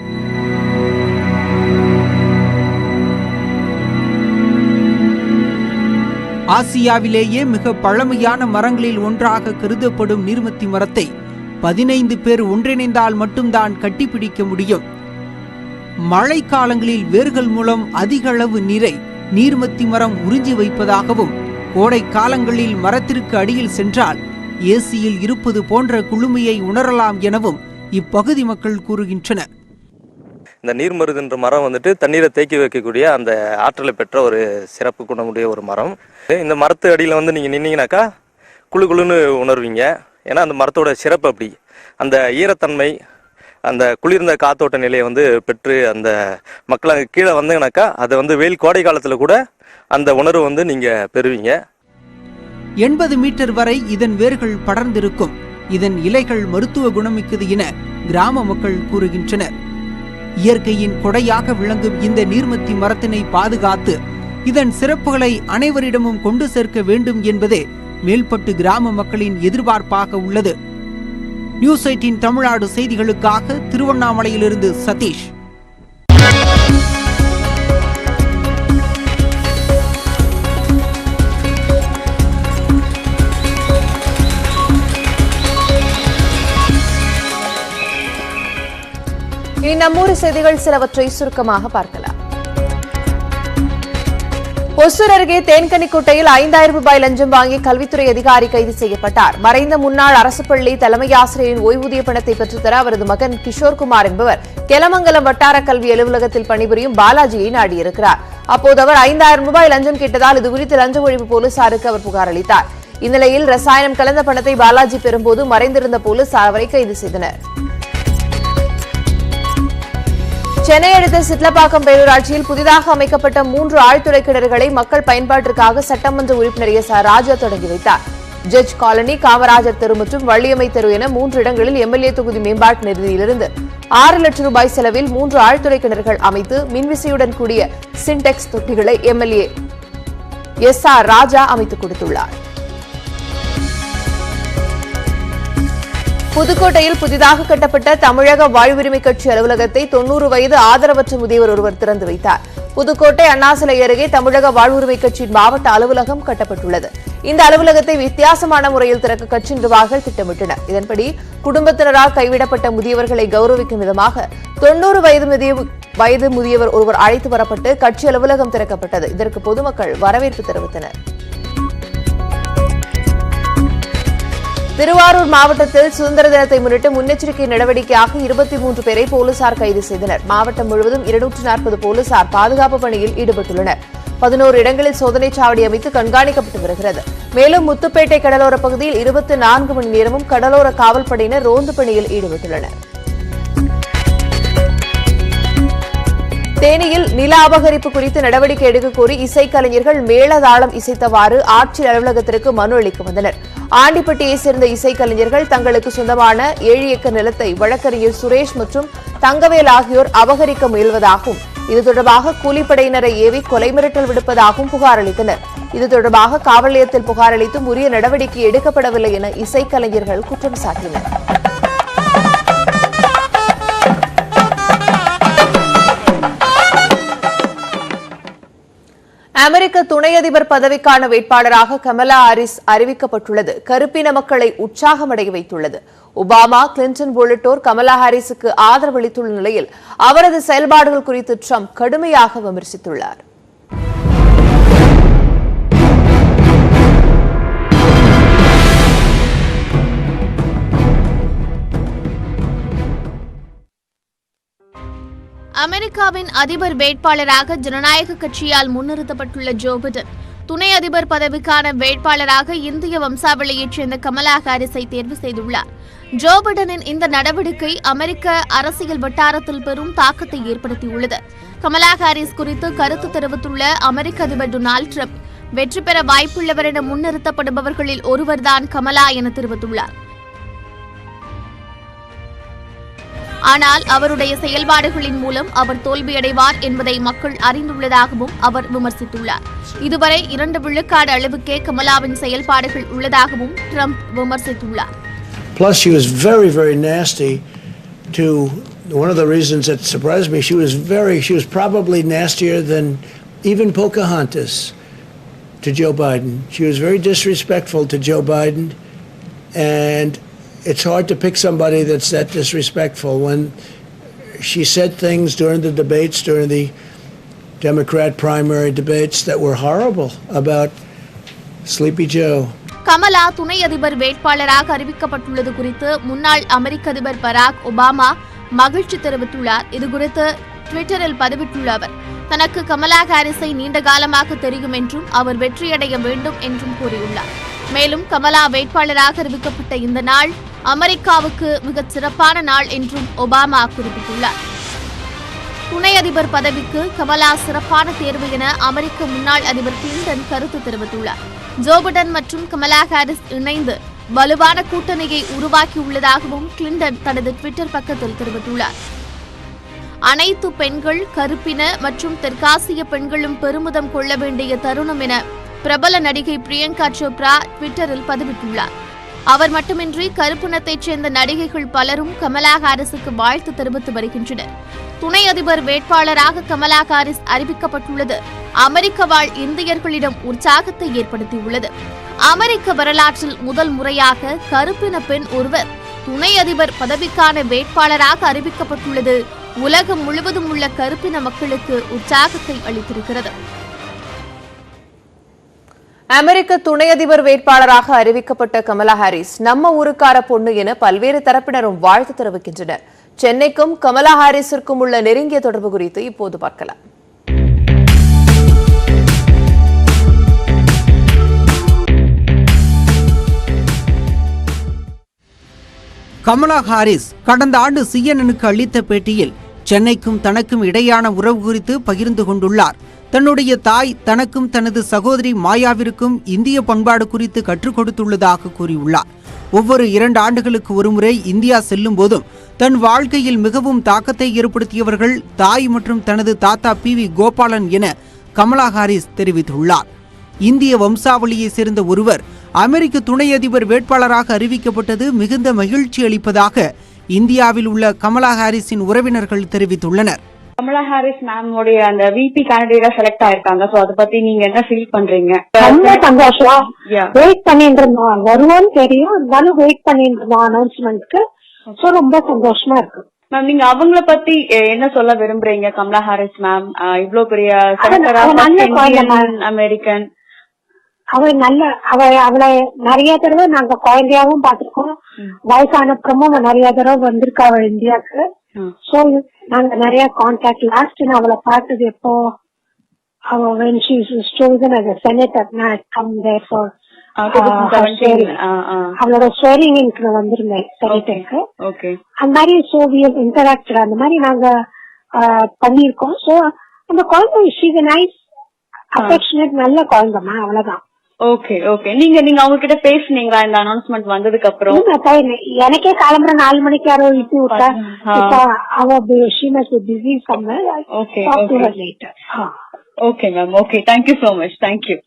ஆசியாவிலேயே மிக பழமையான மரங்களில் ஒன்றாக கருதப்படும் நீர்மத்தி மரத்தை 15 பேர் ஒன்றிணைந்தால் மட்டும்தான் கட்டிப்பிடிக்க முடியும். மழைக்காலங்களில் வேர்கள் மூலம் அதிக அளவு நீரை நீர்மத்தி மரம் உறிஞ்சி வைப்பதாகவும், கோடை காலங்களில் மரத்திற்கு அடியில் சென்றால் ஏசியில் இருப்பது போன்ற குளுமையை உணரலாம் எனவும் இப்பகுதி மக்கள் கூறுகின்றனர். இந்த நீர்மருதுன்ற மரம் வந்துட்டு தண்ணீரை தேக்கி வைக்கக்கூடிய அந்த ஆற்றலை பெற்ற ஒரு சிறப்பு குணமுடைய ஒரு மரம். இந்த மரத்து அடியில் வந்து நீங்கள் நின்னீங்கன்னாக்கா குளு குளுன்னு உணர்வீங்க. ஏன்னா அந்த மரத்தோட சிறப்பு அப்படி, அந்த ஈரத்தன்மை, அந்த குளிர்ந்த காத்தோட்ட நிலையை வந்து பெற்று அந்த மக்கள் அங்கே கீழே வந்தீங்கன்னாக்கா அதை வந்து வெயில் கோடை காலத்தில் கூட அந்த உணர்வு வந்து நீங்கள் பெறுவீங்க. 80 மீட்டர் வரை இதன் வேர்கள் படர்ந்திருக்கும். இதன் இலைகள் மருத்துவ குணமிக்கது என கிராம மக்கள் கூறுகின்றனர். இயற்கையின் கொடையாக விளங்கும் இந்த நீர்மத்தி மரத்தினை பாதுகாத்து இதன் சிறப்புகளை அனைவரிடமும் கொண்டு சேர்க்க வேண்டும் என்பதே மேல்பட்டு கிராம மக்களின் எதிர்பார்ப்பாக உள்ளது. நியூஸ் 18 தமிழ்நாடு செய்திகளுக்காக திருவண்ணாமலையிலிருந்து சதீஷ். இனி நம்மூர் செய்திகள் சிலவற்றை சுருக்கமாக பார்க்கலாம். ஒசூர் அருகே தேன்கனிக்கோட்டையில் 5000 ரூபாய் லஞ்சம் வாங்கி கல்வித்துறை அதிகாரி கைது செய்யப்பட்டார். மறைந்த முன்னாள் அரசு பள்ளி தலைமை ஆசிரியரின் ஓய்வூதிய பணத்தை பெற்றுத்தர அவரது மகன் கிஷோர்குமார் என்பவர் கெலமங்கலம் வட்டார கல்வி அலுவலகத்தில் பணிபுரியும் பாலாஜியை நாடியிருக்கிறார். அப்போது அவர் 5000 ரூபாய் லஞ்சம் கேட்டதால் இதுகுறித்து லஞ்ச ஒழிப்பு போலீசாருக்கு அவர் புகார் அளித்தார். இந்நிலையில் ரசாயனம் கலந்த பணத்தை பாலாஜி பெறும்போது மறைந்திருந்த போலீசார் அவரை கைது செய்தனர். சென்னை அடுத்த சிட்லப்பாக்கம் பேரூராட்சியில் புதிதாக அமைக்கப்பட்ட 3 ஆழ்துளை கிணறுகளை மக்கள் பயன்பாட்டிற்காக சட்டமன்ற உறுப்பினர் எஸ். ராஜா தொடங்கி வைத்தார். ஜட்ஜ் காலனி, காமராஜர் தெரு மற்றும் வள்ளியம்மை தெரு என 3 இடங்களில் எம்எல்ஏ தொகுதி மேம்பாட்டு நிதியிலிருந்து 6 லட்சம் ரூபாய் செலவில் 3 ஆழ்துளை கிணறுகள் அமைத்து மின்விசையுடன் கூடிய சின்டெக்ஸ் தொட்டிகளை எம்எல்ஏ எஸ். ராஜா அமைத்துக் கொடுத்துள்ளார். புதுக்கோட்டையில் புதிதாக கட்டப்பட்ட தமிழக வாழ்வுரிமை கட்சி அலுவலகத்தை 90 வயது ஆதரவற்ற முதியவர் ஒருவர் திறந்து வைத்தார். புதுக்கோட்டை அண்ணாசிலை அருகே தமிழக வாழ்வுரிமை கட்சியின் மாவட்ட அலுவலகம் கட்டப்பட்டுள்ளது. இந்த அலுவலகத்தை வித்தியாசமான முறையில் திறக்க கட்சி நிர்வாகிகள் திட்டமிட்டனர். இதன்படி குடும்பத்தினரால் கைவிடப்பட்ட முதியவர்களை கௌரவிக்கும் விதமாக 90 வயது முதியவர் ஒருவர் அழைத்து வரப்பட்டு கட்சி அலுவலகம் திறக்கப்பட்டது. இதற்கு பொதுமக்கள் வரவேற்பு தெரிவித்தனர். திருவாரூர் மாவட்டத்தில் சுதந்திர தினத்தை முன்னிட்டு முன்னெச்சரிக்கை நடவடிக்கையாக 23 பேரை போலீசார் கைது செய்தனர். மாவட்டம் முழுவதும் 240 போலீசார் பாதுகாப்பு பணியில் ஈடுபட்டுள்ளனர். 11 இடங்களில் சோதனைச் சாவடி அமைத்து கண்காணிக்கப்பட்டு வருகிறது. மேலும் முத்துப்பேட்டை கடலோர பகுதியில் 24 மணி நேரமும் கடலோர காவல்படையினர் ரோந்து பணியில் ஈடுபட்டுள்ளனர். தேனியில் நில அபகரிப்பு குறித்து நடவடிக்கை எடுக்க கோரி இசைக்கலைஞர்கள் மேளதாளம் இசைத்தவாறு ஆட்சியர் அலுவலகத்திற்கு மனு அளிக்க வந்தனர். ஆண்டிப்பட்டியைச் சேர்ந்த இசைக்கலைஞர்கள் தங்களுக்கு சொந்தமான 7 ஏக்கர் நிலத்தை வழக்கறிஞர் சுரேஷ் மற்றும் தங்கவேல் ஆகியோர் அபகரிக்க முயல்வதாகவும் இது தொடர்பாக கூலிப்படையினரை ஏவி கொலை மிரட்டல் விடுப்பதாகவும் புகார் அளித்தனர். இது தொடர்பாக காவல் நிலையத்தில் புகார் அளித்தும் உரிய நடவடிக்கை எடுக்கப்படவில்லை என இசைக்கலைஞர்கள் குற்றம் சாட்டினர். அமெரிக்க துணை அதிபர் பதவிக்கான வேட்பாளராக கமலா ஹாரிஸ் அறிவிக்கப்பட்டுள்ளது. கருப்பின மக்களை உற்சாகமடைய வைத்துள்ளது. ஒபாமா, கிளின்டன் உள்ளிட்டோர் கமலா ஹாரிஸுக்கு ஆதரவளித்துள்ள நிலையில் அவரது செயல்பாடுகள் குறித்து ட்ரம்ப் கடுமையாக விமர்சித்துள்ளார். அமெரிக்காவின் அதிபர் வேட்பாளராக ஜனநாயக கட்சியால் முன்னிறுத்தப்பட்டுள்ள ஜோ பைடன் துணை அதிபர் பதவிக்கான வேட்பாளராக இந்திய வம்சாவளியைச் சேர்ந்த கமலா ஹாரிஸை தேர்வு செய்துள்ளார். ஜோ பைடனின் இந்த நடவடிக்கை அமெரிக்க அரசியல் வட்டாரத்தில் பெரும் தாக்கத்தை ஏற்படுத்தியுள்ளது. கமலா ஹாரிஸ் குறித்து கருத்து தெரிவித்துள்ள அமெரிக்க அதிபர் டொனால்டு ட்ரம்ப் வெற்றி பெற வாய்ப்புள்ளவர் என முன்னிறுத்தப்படுபவர்களில் ஒருவர்தான் கமலா என தெரிவித்துள்ளார். ஆனால் அவருடைய செயல்பாடுகளின் மூலம் அவர் தோல்வியடைவார் என்பதை மக்கள் அறிந்துள்ளதாகவும் அவர் விமர்சித்துள்ளார். இதுவரை 2 விழுக்காடு அளவுக்கே கமலாவின் செயல்பாடுகள் உள்ளதாகவும் ட்ரம்ப் விமர்சித்துள்ளார். Plus she was very, very nasty to one of the reasons that surprised me, she was probably nastier than even Pocahontas to Joe Biden. She was very disrespectful to Joe Biden, and it's hard to pick somebody that's that disrespectful. When she said things during the debates, during the Democrat primary debates, that were horrible about Sleepy Joe. Kamala துணை அதிபர் வேட்பாளராக அறிவிக்கப்பட்டுள்ளது குறித்து முன்னாள் அமெரிக்க அதிபர் Barack Obama மகிழ்ச்சி தெரிவித்துள்ளார். இதுகுறித்து ட்விட்டரில் பதிவிட்டுள்ள அவர் தனக்கு கமலா ஹாரிஸை நீண்ட காலமாக தெரியும் என்றும் அவர் வெற்றியடைய வேண்டும் என்றும் கூறியுள்ளார். மேலும் கமலா வேட்பாளராக அறிவிக்கப்பட்ட இந்த நாள் அமெரிக்காவுக்கு மிகச் சிறப்பான நாள் என்றும் ஒபாமா குறிப்பிட்டுள்ளார். துணை அதிபர் பதவிக்கு கமலா சிறப்பான தேர்வு என அமெரிக்க முன்னாள் அதிபர் கிளின்டன் கருத்து தெரிவித்துள்ளார். ஜோ பைடன் மற்றும் கமலா ஹாரிஸ் இணைந்து வலுவான கூட்டணியை உருவாக்கியுள்ளதாகவும் கிளின்டன் தனது ட்விட்டர் பக்கத்தில் தெரிவித்துள்ளார். அனைத்து பெண்கள், கருப்பின மற்றும் தெற்காசிய பெண்களும் பெருமிதம் கொள்ள வேண்டிய தருணம் என பிரபல நடிகை பிரியங்கா சோப்ரா ட்விட்டரில் பதிவிட்டுள்ளார். அவர் மட்டுமின்றி கருப்பினத்தைச் சேர்ந்த நடிகைகள் பலரும் கமலா ஹாரிஸுக்கு வாழ்த்து தெரிவித்து வருகின்றனர். துணை அதிபர் வேட்பாளராக கமலா ஹாரிஸ் அறிவிக்கப்பட்டுள்ளது அமெரிக்க வாழ் இந்தியர்களிடம் உற்சாகத்தை ஏற்படுத்தியுள்ளது. அமெரிக்க வரலாற்றில் முதல் முறையாக கருப்பின பெண் ஒருவர் துணை அதிபர் பதவிக்கான வேட்பாளராக அறிவிக்கப்பட்டுள்ளது உலகம் முழுவதும் உள்ள கருப்பின மக்களுக்கு உற்சாகத்தை அளித்திருக்கிறது. அமெரிக்க துணை அதிபர் வேட்பாளராக அறிவிக்கப்பட்ட கமலா ஹாரிஸ் நம்ம ஊருக்கார பொண்ணு என பல்வேறு தரப்பினரும் வாழ்த்து தெரிவிக்கின்றனர். சென்னைக்கும் கமலா ஹாரிஸிற்கும் உள்ள நெருங்கிய தொடர்பு குறித்து இப்போது பார்க்கலாம். கமலா ஹாரிஸ் கடந்த ஆண்டு CNN-க்கு அளித்த பேட்டியில் சென்னைக்கும் தனக்கும் இடையான உறவு குறித்து பகிர்ந்து கொண்டுள்ளார். தன்னுடைய தாய் தனக்கும் தனது சகோதரி மாயாவிற்கும் இந்திய பண்பாடு குறித்து கற்றுக் கொடுத்துள்ளதாக கூறியுள்ளார். ஒவ்வொரு 2 ஆண்டுகளுக்கு ஒருமுறை இந்தியா செல்லும் போதும் தன் வாழ்க்கையில் மிகவும் தாக்கத்தை ஏற்படுத்தியவர்கள் தாய் மற்றும் தனது தாத்தா PV கோபாலன் என கமலா ஹாரிஸ் தெரிவித்துள்ளார். இந்திய வம்சாவளியை சேர்ந்த ஒருவர் அமெரிக்க துணை அதிபர் வேட்பாளராக அறிவிக்கப்பட்டது மிகுந்த மகிழ்ச்சி அளிப்பதாக இந்தியாவில் உள்ள கமலா ஹாரிஸின் உறவினர்கள் தெரிவித்துள்ளனர். கமலா ஹாரிஸ் மேம் உடைய அந்த விபி கேண்டிடேட்டா செலக்ட் ஆயிருக்காங்க. சோ அத பத்தி நீங்க என்ன ஃபீல் பண்றீங்க? ரொம்ப சந்தோஷம். வெயிட் பண்ணிட்டு இருந்தோம், வருவோம்னு தெரியும், இருந்தாலும் வெயிட் பண்ணிட்டு இருந்தோம் அனௌன்ஸ்மெண்ட்க்கு. சோ ரொம்ப சந்தோஷமா இருக்கு. மேம் நீங்க அவங்கள பத்தி என்ன சொல்ல விரும்புறீங்க? கமலா ஹாரிஸ் மேம் இவ்ளோ பெரிய அமெரிக்கன், அவளை நிறைய தடவை நாங்க குழந்தையாவும் பாத்துருக்கோம், வயசானப்புறமும் நிறைய தடவை வந்திருக்கா அவள் இந்தியாவுக்கு. சோ நாங்க நிறைய கான்டாக்ட். லாஸ்ட் நான் அவளை பார்த்தது எப்போ, when she was chosen as a senator, I come there for அவளோட ஸ்வேரிங் இன்க்கு நான் வந்திருந்தேன் செனட்டருக்கு. அந்த மாதிரி சோ we have interacted, அந்த மாதிரி நாங்க பண்ணிருக்கோம். சோ அந்த குழந்தை she's a nice affectionate நல்ல குழந்தைமா, அவ்வளவுதான். Okay okay. நீங்க அவங்க கிட்ட பேசுனீங்களா இந்த அனௌன்ஸ்மெண்ட் வந்ததுக்கு அப்புறம்? எனக்கே காலம்பர 4 மணிக்கு யாரோ இட்டு விட்டா, அவ she must be busy somewhere. Okay, talk to her later. Okay ma'am, okay, thank you so much, thank you.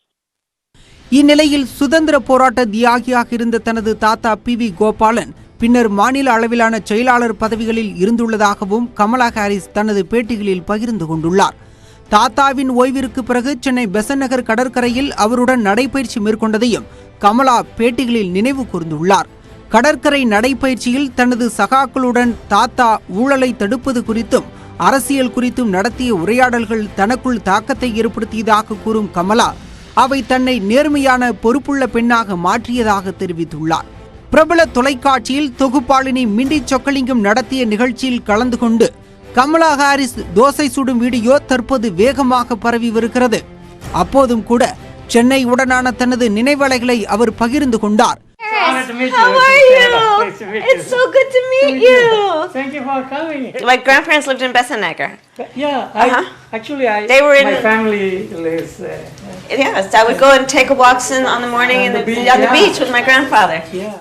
இந்நிலையில் சுதந்திர போராட்ட தியாகியாக இருந்த தனது தாத்தா PV கோபாலன் பின்னர் மாநில அளவிலான செயலாளர் பதவிகளில் இருந்துள்ளதாகவும் கமலா ஹாரிஸ் தனது பேட்டிகளில் பகிர்ந்து கொண்டுள்ளார். தாத்தாவின் ஓய்விற்கு பிறகு சென்னை பெசன்ட் நகர் கடற்கரையில் அவருடன் நடைபயிற்சி மேற்கொண்டதையும் கமலா பேட்டிகளில் நினைவு கூர்ந்துள்ளார். கடற்கரை நடைபயிற்சியில் தனது சகாக்களுடன் தாத்தா ஊழலை தடுப்பது குறித்தும் அரசியல் குறித்தும் நடத்திய உரையாடல்கள் தனக்குள் தாக்கத்தை ஏற்படுத்தியதாக கூறும் கமலா, அவை தன்னை நேர்மையான பொறுப்புள்ள பெண்ணாக மாற்றியதாக தெரிவித்துள்ளார். பிரபல தொலைக்காட்சியில் தொகுப்பாளினி மிண்டி சொக்கலிங்கம் நடத்திய நிகழ்ச்சியில் கலந்து கொண்டு கமலா ஹாரிஸ் தோசை சுடும் வீடியோ தற்போது வேகமாக பரவி வருகிறது. அப்போதும் கூட சென்னை உடனான தனது நினைவலைகளை அவர் பகிர்ந்து கொண்டார். How are you? It's so good to meet you. Thank you for coming. My grandparents lived in Besant Nagar. Yeah, actually, they were in my family lives. Yes, I would go and take walks on the morning on the beach with my grandfather. Yeah.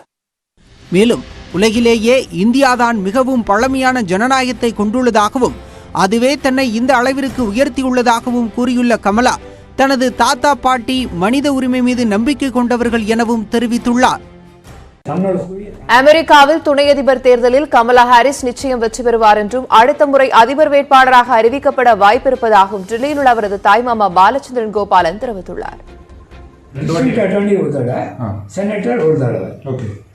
மேலும் உலகிலேயே இந்தியாதான் மிகவும் பழமையான ஜனநாயகத்தை கொண்டுள்ளதாகவும் அதுவே தன்னை இந்த அளவிற்கு உயர்த்தியுள்ளதாகவும் கூறியுள்ள கமலா, தனது தாத்தா பாட்டி மனித உரிமை மீது நம்பிக்கை கொண்டவர்கள் எனவும் தெரிவித்துள்ளார். அமெரிக்காவில் துணை அதிபர் தேர்தலில் கமலா ஹாரிஸ் நிச்சயம் வெற்றி பெறுவார் என்றும் அடுத்த முறை அதிபர் வேட்பாளராக அறிவிக்கப்பட வாய்ப்பிருப்பதாகவும் டெல்லியில் உள்ள அவரது தாய்மாமா பாலச்சந்திரன் கோபாலன் தெரிவித்துள்ளார். அட்டர்னி ஒரு தடவை, செனட்டர் ஒரு தடவை.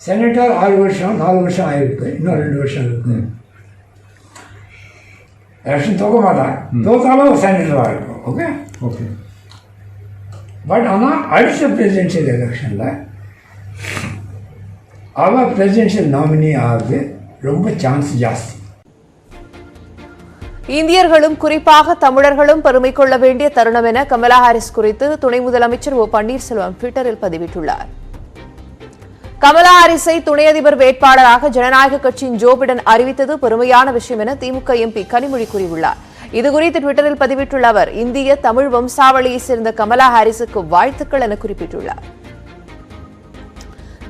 செனட்டர் 6 வருஷம் 4 வருஷம் ஆயிருக்கு, இன்னும் 2 வருஷம் இருக்கு. எலெக்ஷன் தோக்க மாட்டான், தோக்காலும் செனட்டராக இருக்கும். Okay okay. பட் ஆனால் அடுத்த பிரசிடென்ஷியல் எலெக்ஷனில் அவள் பிரசிடென்ஷியல் நாமினி ஆகுது ரொம்ப சான்ஸ் ஜாஸ்தி. இந்தியர்களும் குறிப்பாக தமிழர்களும் பெருமை கொள்ள வேண்டிய தருணம் என கமலா ஹாரிஸ் குறித்து துணை முதலமைச்சர் ஓ பன்னீர்செல்வம் ட்விட்டரில் பதிவிட்டுள்ளார். கமலா ஹாரிஸை துணை அதிபர் வேட்பாளராக ஜனநாயக கட்சியின் ஜோ பிடன் அறிவித்தது பெருமையான விஷயம் என திமுக MP கனிமொழி கூறியுள்ளார். இதுகுறித்து ட்விட்டரில் பதிவிட்டுள்ள அவர், இந்திய தமிழ் வம்சாவளியை சேர்ந்த கமலா ஹாரிஸுக்கு வாழ்த்துக்கள் என குறிப்பிட்டுள்ளார்.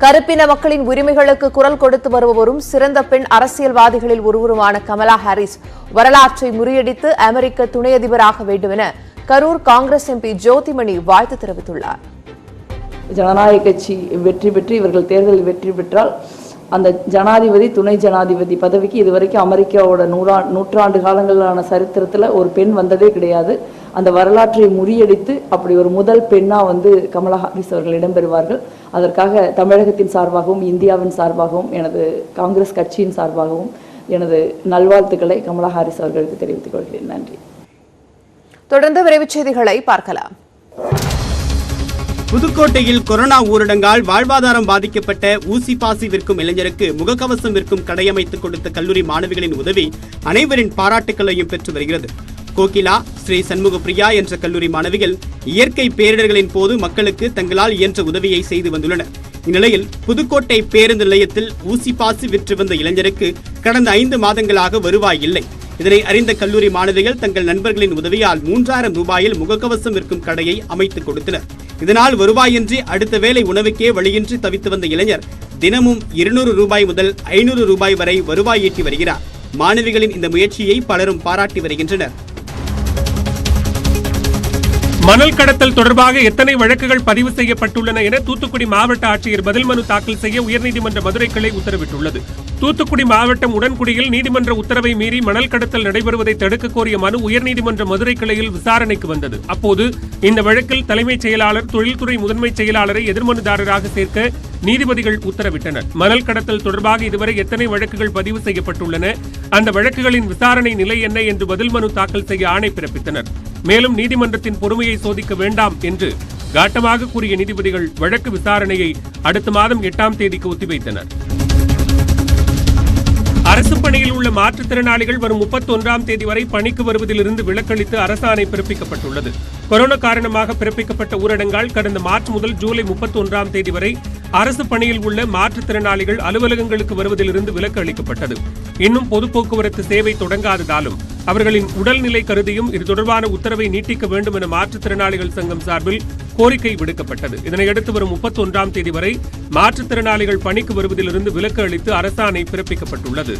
கருப்பின மக்களின் உரிமைகளுக்கு குரல் கொடுத்து வருபவரும் சிறந்த பெண் அரசியல்வாதிகளில் ஒருவருமான கமலா ஹாரிஸ் வரலாற்றை முறியடித்து அமெரிக்க துணை அதிபராக வேண்டும் என கரூர் காங்கிரஸ் MP ஜோதிமணி வாழ்த்து தெரிவித்துள்ளார். ஜனநாயக கட்சி வெற்றி பெற்று இவர்கள் தேர்தலில் வெற்றி பெற்றால் அந்த ஜனாதிபதி துணை ஜனாதிபதி பதவிக்கு இதுவரைக்கும் அமெரிக்காவோட நூற்றாண்டு காலங்களான சரித்திரத்தில் ஒரு பெண் வந்ததே கிடையாது. அந்த வரலாற்றை முறியடித்து அப்படி ஒரு முதல் பெண்ணாக கமலா ஹாரிஸ் அவர்கள் இடம்பெறுவார்கள். அதற்காக தமிழகத்தின் சார்பாகவும் இந்தியாவின் சார்பாகவும் எனது காங்கிரஸ் கட்சியின் சார்பாகவும் எனது நல்வாழ்த்துக்களை கமலா ஹாரிஸ் அவர்களுக்கு தெரிவித்துக் கொள்கிறேன். நன்றி. தொடர்ந்து விரைவுச் செய்திகளை பார்க்கலாம். புதுக்கோட்டையில் கொரோனா ஊரடங்கால் வாழ்வாதாரம் பாதிக்கப்பட்ட ஊசி பாசி விற்கும் இளைஞருக்கு முகக்கவசம் விற்கும் கடையமைத்துக் கொடுத்த கல்லூரி மாணவிகளின் உதவி அனைவரின் பாராட்டுக்களையும் பெற்று வருகிறது. கோகிலா, ஸ்ரீ சண்முக பிரியா என்ற கல்லூரி மாணவிகள் இயற்கை பேரிடர்களின் போது மக்களுக்கு தங்களால் இயன்ற உதவியை செய்து வந்துள்ளனர். இந்நிலையில் புதுக்கோட்டை பேருந்து நிலையத்தில் ஊசி பாசி விற்று வந்த இளைஞருக்கு கடந்த 5 மாதங்களாக வருவாய் இல்லை. இதனை அறிந்த கல்லூரி மாணவிகள் தங்கள் நண்பர்களின் உதவியால் 3000 ரூபாயில் முகக்கவசம் விற்கும் கடையை அமைத்துக் கொடுத்தனர். இதனால் வருவாயின்றி அடுத்த வேளை உணவுக்கே வழியின்றி தவித்து வந்த இளைஞர் தினமும் 200 ரூபாய் முதல் 500 ரூபாய் வரை வருவாய் ஈட்டி வருகிறார். மாணவிகளின் இந்த முயற்சியை பலரும் பாராட்டி வருகின்றனர். மணல் கடத்தல் தொடர்பாக எத்தனை வழக்குகள் பதிவு செய்யப்பட்டுள்ளன என தூத்துக்குடி மாவட்ட ஆட்சியர் பதில் மனு தாக்கல் செய்ய உயர்நீதிமன்ற மதுரை கிளை உத்தரவிட்டுள்ளது. தூத்துக்குடி மாவட்டம் உடன்குடியில் நீதிமன்ற உத்தரவை மீறி மணல் கடத்தல் நடைபெறுவதை தடுக்க கோரிய மனு உயர்நீதிமன்ற மதுரை கிளையில் விசாரணைக்கு வந்தது. அப்போது இந்த வழக்கில் தலைமைச் செயலாளர், தொழில்துறை முதன்மைச் செயலாளரை எதிர்மனுதாரராக சேர்க்க நீதிபதிகள் உத்தரவிட்டனர். மணல் கடத்தல் தொடர்பாக இதுவரை எத்தனை வழக்குகள் பதிவு செய்யப்பட்டுள்ளன, அந்த வழக்குகளின் விசாரணை நிலை என்ன என்று பதில் மனு தாக்கல் செய்ய ஆணை பிறப்பித்தனர். மேலும் நீதிமன்றத்தின் பொறுமையை சோதிக்க வேண்டாம் என்று காட்டமாக கூறிய நீதிபதிகள் வழக்கு விசாரணையை அடுத்த மாதம் 8ஆம் தேதிக்கு ஒத்திவைத்தனர். அரசு பணியில் உள்ள மாற்றுத்திறனாளிகள் வரும் 31ஆம் தேதி வரை பணிக்கு வருவதிலிருந்து விலக்களித்து அரசாணை பிறப்பிக்கப்பட்டுள்ளது. கொரோனா காரணமாக பிறப்பிக்கப்பட்ட ஊரடங்கால் கடந்த மார்ச் முதல் ஜூலை 31ஆம் தேதி வரை அரசு பணியில் உள்ள மாற்றுத்திறனாளிகள் அலுவலகங்களுக்கு வருவதிலிருந்து விலக்கு அளிக்கப்பட்டது. இன்னும் பொது போக்குவரத்து சேவை தொடங்காததாலும் அவர்களின் உடல்நிலை கருதியும் இது தொடர்பான உத்தரவை நீட்டிக்க வேண்டும் என மாற்றுத்திறனாளிகள் சங்கம் சார்பில் கோரிக்கை விடுக்கப்பட்டது. இதனையடுத்து வரும் 31ஆம் தேதி வரை மாற்றுத்திறனாளிகள் பணிக்கு வருவதிலிருந்து விலக்கு அளித்து அரசாணை பிறப்பிக்கப்பட்டுள்ளது.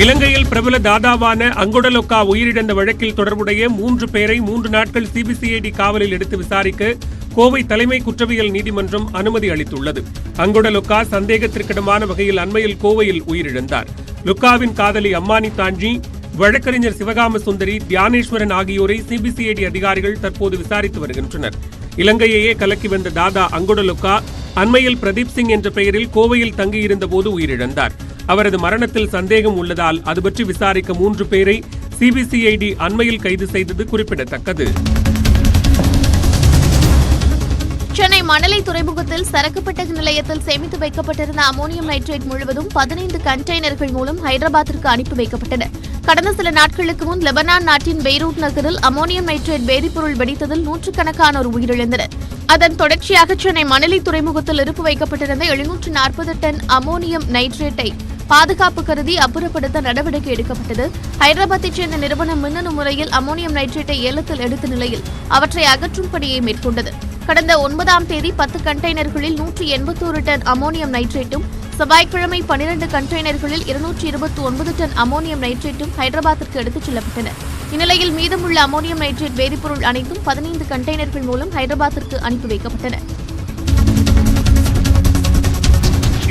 இலங்கையில் பிரபல தாதாவான அங்குடலொக்கா உயிரிழந்த வழக்கில் தொடர்புடைய 3 பேரை 3 நாட்கள் சிபிசிஐடி காவலில் எடுத்து விசாரிக்க கோவை தலைமை குற்றவியல் நீதிமன்றம் அனுமதி அளித்துள்ளது. அங்குடலொக்கா சந்தேகத்திற்கிடமான வகையில் அண்மையில் கோவையில் உயிரிழந்தார். லுக்காவின் காதலி அம்மானி தாஞ்சி, வழக்கறிஞர் சிவகாம சுந்தரி, தியானேஸ்வரன் ஆகியோரை சிபிசிஐடி அதிகாரிகள் தற்போது விசாரித்து வருகின்றனர். இலங்கையையே கலக்கி வந்த தாதா அங்குடலொக்கா அண்மையில் பிரதீப் சிங் என்ற பெயரில் கோவையில் தங்கியிருந்த போது உயிரிழந்தார். அவரது மரணத்தில் சந்தேகம் உள்ளதால் அது பற்றி விசாரிக்க 3 பேரை சிபிசிஐடி அண்மையில் கைது செய்தது குறிப்பிடத்தக்கது. சென்னை மணலி துறைமுகத்தில் சரக்கு பெட்டக நிலையத்தில் சேமித்து வைக்கப்பட்டிருந்த அமோனியம் நைட்ரேட் முழுவதும் 15 கண்டெய்னர்கள் மூலம் ஹைதராபாத்திற்கு அனுப்பி வைக்கப்பட்டன. கடந்த சில நாட்களுக்கு முன் லெபனான் நாட்டின் பெய்ரூட் நகரில் அமோனியம் நைட்ரேட் வேதிப்பொருள் வெடித்ததில் 100கணக்கானோர் உயிரிழந்தனர். அதன் தொடர்ச்சியாக சென்னை மணலி துறைமுகத்தில் இருப்பு வைக்கப்பட்டிருந்த 740 டன் அமோனியம் நைட்ரேட்டை பாதுகாப்பு கருதி அப்புறப்படுத்த நடவடிக்கை எடுக்கப்பட்டது. ஹைதராபாத்தைச் சேர்ந்த நிறுவனம் மின்னணு முறையில் அமோனியம் நைட்ரேட்டை ஏலத்தில் எடுத்த நிலையில் அவற்றை அகற்றும் பணியை மேற்கொண்டது. கடந்த 9ஆம் தேதி 10 கண்டெய்னர்களில் 181 டன் அமோனியம் நைட்ரேட்டும், செவ்வாய்க்கிழமை 12 கண்டெய்னர்களில் 229 டன் அமோனியம் நைட்ரேட்டும் ஹைதராபாத்திற்கு எடுத்துச் செல்லப்பட்டன. இந்நிலையில் மீதமுள்ள அமோனியம் நைட்ரேட் வேதிப்பொருள் அனைத்தும் 15 கண்டெய்னர்கள் மூலம் ஹைதராபாத்திற்கு அனுப்பி வைக்கப்பட்டன.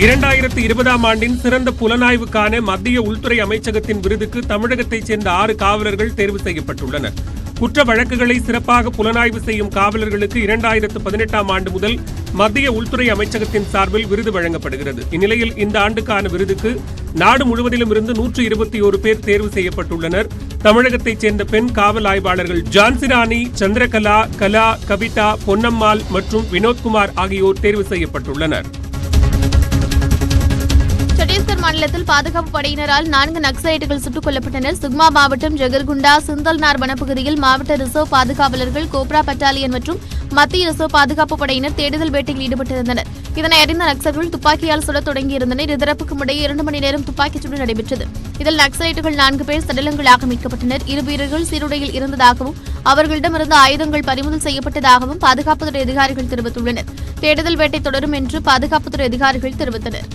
2020ஆம் ஆண்டின் சிறந்த புலனாய்வுக்கான மத்திய உள்துறை அமைச்சகத்தின் விருதுக்கு தமிழகத்தைச் சேர்ந்த 6 காவலர்கள் தேர்வு செய்யப்பட்டுள்ளனர். குற்ற வழக்குகளை சிறப்பாக புலனாய்வு செய்யும் காவலர்களுக்கு 2018ஆம் ஆண்டு முதல் மத்திய உள்துறை அமைச்சகத்தின் சார்பில் விருது வழங்கப்படுகிறது. இந்நிலையில் இந்த ஆண்டுக்கான விருதுக்கு நாடு முழுவதிலும் இருந்து 121 பேர் தேர்வு செய்யப்பட்டுள்ளனர். தமிழகத்தைச் சேர்ந்த பெண் காவல் ஆய்வாளர்கள் ஜான்சிராணி, சந்திரகலா, கலா, கவிதா, பொன்னம்மாள் மற்றும் வினோத்குமார் ஆகியோர் தேர்வு செய்யப்பட்டுள்ளனர். சத்தீஸ்கர் மாநிலத்தில் பாதுகாப்பு படையினரால் 4 நக்சலைட்டுகள் சுட்டுக் கொல்லப்பட்டனர். சுக்மா மாவட்டம் ஜகர்குண்டா சிந்தல்நார் வனப்பகுதியில் மாவட்ட ரிசர்வ் பாதுகாவலர்கள், கோப்ரா பட்டாலியன் மற்றும் மத்திய ரிசர்வ் பாதுகாப்பு படையினர் தேடுதல் வேட்டையில் ஈடுபட்டிருந்தனர். இதனை அறிந்த நக்சல்கள் துப்பாக்கியால் சுடத் தொடங்கியிருந்தனர். இருதரப்புக்கும் இடையே 2 மணி நேரம் துப்பாக்கிச் சூடு நடைபெற்றது. இதில் நக்சலைட்டுகள் 4 பேர் சடலங்களாக மீட்கப்பட்டனர். 2 வீரர்கள் சீருடையில் இருந்ததாகவும் அவர்களிடமிருந்து ஆயுதங்கள் பறிமுதல் செய்யப்பட்டதாகவும் பாதுகாப்புத்துறை அதிகாரிகள் தெரிவித்துள்ளனர். தேடுதல் வேட்டை தொடரும் என்று பாதுகாப்புத்துறை அதிகாரிகள் தெரிவித்தனர்.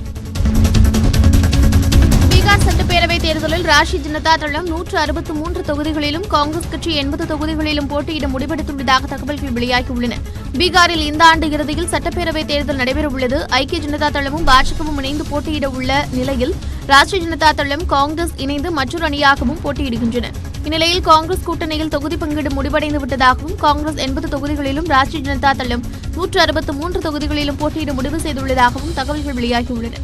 பீகார் சட்டப்பேரவைத் தேர்தலில் ராஷ்டிரிய ஜனதா தளம் 163 தொகுதிகளிலும், காங்கிரஸ் கட்சி 80 தொகுதிகளிலும் போட்டியிட முடிவெடுத்துள்ளதாக தகவல்கள் வெளியாகியுள்ளன. பீகாரில் இந்த ஆண்டு இறுதியில் சட்டப்பேரவைத் தேர்தல் நடைபெறவுள்ளது. ஐக்கிய ஜனதா தளமும் பாஜகவும் இணைந்து போட்டியிட உள்ள நிலையில் ராஷ்டிரிய ஜனதா தளம், காங்கிரஸ் இணைந்து மற்றொரு அணியாகவும் போட்டியிடுகின்றன. இந்நிலையில் காங்கிரஸ் கூட்டணியில் தொகுதி பங்கீடு முடிவடைந்து விட்டதாகவும், காங்கிரஸ் 80 தொகுதிகளிலும், ராஷ்டிரிய ஜனதா தளம் 163 தொகுதிகளிலும் போட்டியிட முடிவு செய்துள்ளதாகவும் தகவல்கள் வெளியாகியுள்ளன.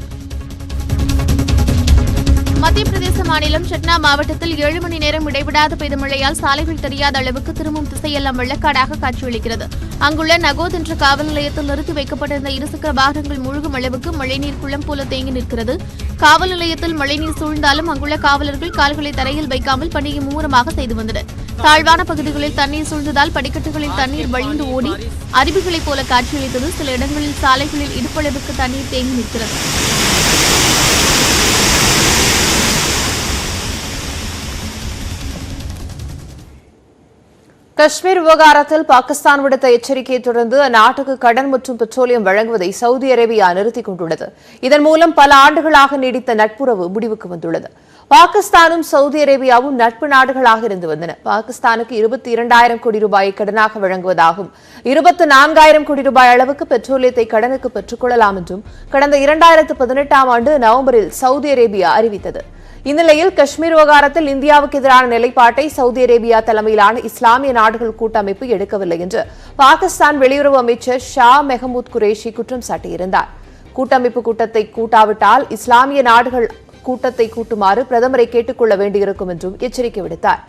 மத்திய பிரதேச மாநிலம் சட்னா மாவட்டத்தில் 7 மணி நேரம் இடைவிடாத பெய்த மழையால் சாலைகள் தெரியாத அளவுக்கு திரும்பும் திசையெல்லாம் வெள்ளக்காடாக காட்சியளிக்கிறது. அங்குள்ள நகோத் என்ற காவல் நிலையத்தில் நிறுத்தி வைக்கப்பட்டிருந்த இருசக்கர வாகனங்கள் முழுகும் அளவுக்கு மழைநீர் குளம் போல தேங்கி நிற்கிறது. காவல் நிலையத்தில் மழைநீர் சூழ்ந்தாலும் அங்குள்ள காவலர்கள் கால்களை தரையில் வைக்காமல் பணியை மும்முரமாக செய்து வந்தனர். தாழ்வான பகுதிகளில் தண்ணீர் சூழ்ந்ததால் படிக்கட்டுகளில் தண்ணீர் வழிந்து ஓடி அருவிகளைப் போல காட்சியளித்தது. சில இடங்களில் சாலைகளில் இடுப்பளவுக்கு தண்ணீர் தேங்கி நிற்கிறது. காஷ்மீர் விவகாரத்தில் பாகிஸ்தான் விடுத்த எச்சரிக்கையை தொடர்ந்து அந்நாட்டுக்கு கடன் மற்றும் பெட்ரோலியம் வழங்குவதை சவுதி அரேபியா நிறுத்திக் கொண்டுள்ளது. இதன் மூலம் பல ஆண்டுகளாக நீடித்த நட்புறவு முடிவுக்கு வந்துள்ளது. பாகிஸ்தானும் சவுதி அரேபியாவும் நட்பு நாடுகளாக இருந்து வந்தன. பாகிஸ்தானுக்கு 22,000 கோடி ரூபாயை கடனாக வழங்குவதாகவும் 24,000 கோடி ரூபாய் அளவுக்கு பெட்ரோலியத்தை கடனுக்கு பெற்றுக்கொள்ளலாம் என்றும் கடந்த 2018ஆம் ஆண்டு நவம்பரில் சவுதி அரேபியா அறிவித்தது. இந்நிலையில் காஷ்மீர் விவகாரத்தில் இந்தியாவுக்கு எதிரான நிலைப்பாட்டை சவுதி அரேபியா தலைமையிலான இஸ்லாமிய நாடுகள் கூட்டமைப்பு எடுக்கவில்லை என்று பாகிஸ்தான் வெளியுறவு அமைச்சர் ஷா மெஹமூத் குரேஷி குற்றம் சாட்டியிருந்தார். கூட்டமைப்பு கூட்டத்தை கூட்டாவிட்டால் இஸ்லாமிய நாடுகள் கூட்டத்தை கூட்டுமாறு பிரதமரை கேட்டுக் கொள்ள வேண்டியிருக்கும் என்றும் எச்சரிக்கை விடுத்தார்.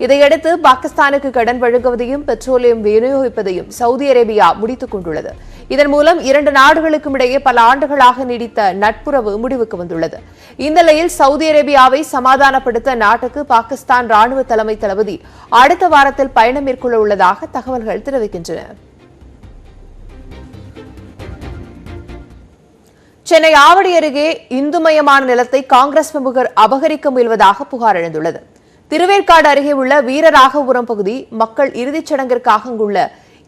இதையடுத்து பாகிஸ்தானுக்கு கடன் வழங்குவதையும் பெட்ரோலியம் விநியோகிப்பதையும் சவுதி அரேபியா முடித்துக் கொண்டுள்ளது. இதன் மூலம் 2 நாடுகளுக்கும் இடையே பல ஆண்டுகளாக நீடித்த நட்புறவு முடிவுக்கு வந்துள்ளது. இந்நிலையில் சவுதி அரேபியாவை சமாதானப்படுத்த நாட்டுக்கு பாகிஸ்தான் ராணுவ தலைமை தளபதி அடுத்த வாரத்தில் பயணம் மேற்கொள்ள உள்ளதாக தகவல்கள் தெரிவிக்கின்றன. சென்னை ஆவடி அருகே இந்துமயமான நிலத்தை காங்கிரஸ் பிரமுகர் அபகரிக்க முயல்வதாக புகார் எழுந்துள்ளது. திருவேற்காடு அருகே உள்ள வீரராகபுரம் பகுதி மக்கள் இறுதிச் சடங்கிற்காக அங்குள்ள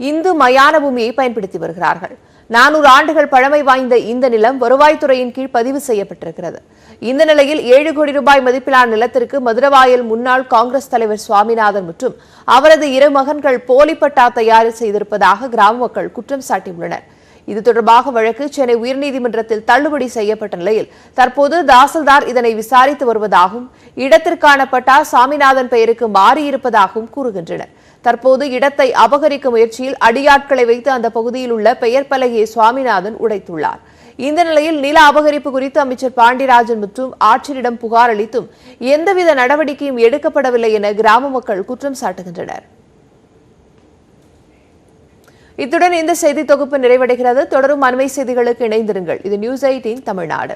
இந்து மயான பூமியை பயன்படுத்தி வருகிறார்கள். 400 ஆண்டுகள் பழமை வாய்ந்த இந்த நிலம் வருவாய்த்துறையின் கீழ் பதிவு செய்யப்பட்டிருக்கிறது. இந்த நிலையில் 7 கோடி ரூபாய் மதிப்பிலான நிலத்திற்கு மதுரவாயல் முன்னாள் காங்கிரஸ் தலைவர் சுவாமிநாதன் மற்றும் அவரது 2 மகன்கள் போலி பட்டா தயார் செய்திருப்பதாக கிராம மக்கள் குற்றம் சாட்டியுள்ளனர். இது தொடர்பாக வழக்கு சென்னை உயர்நீதிமன்றத்தில் தள்ளுபடி செய்யப்பட்ட நிலையில் தற்போது தாசில்தார் இதனை விசாரித்து வருவதாகவும் இடத்திற்கான பட்டா சாமிநாதன் பெயருக்கு மாறியிருப்பதாகவும் கூறுகின்றனர். தற்போது இடத்தை அபகரிக்கும் முயற்சியில் அடியாட்களை வைத்து அந்த பகுதியில் உள்ள பெயர் பலகையை சுவாமிநாதன் உடைத்துள்ளார். இந்த நிலையில் நில அபகரிப்பு குறித்து அமைச்சர் பாண்டியராஜன் மற்றும் ஆட்சியரிடம் புகார் அளித்தும் எந்தவித நடவடிக்கையும் எடுக்கப்படவில்லை என கிராம மக்கள் குற்றம் சாட்டுகின்றனர். இத்துடன் இந்த செய்தி தொகுப்பு நிறைவடைகிறது. தொடரும் அண்மை செய்திகளுக்கு இணைந்திருங்கள். இது நியூஸ் 18 தமிழ்நாடு.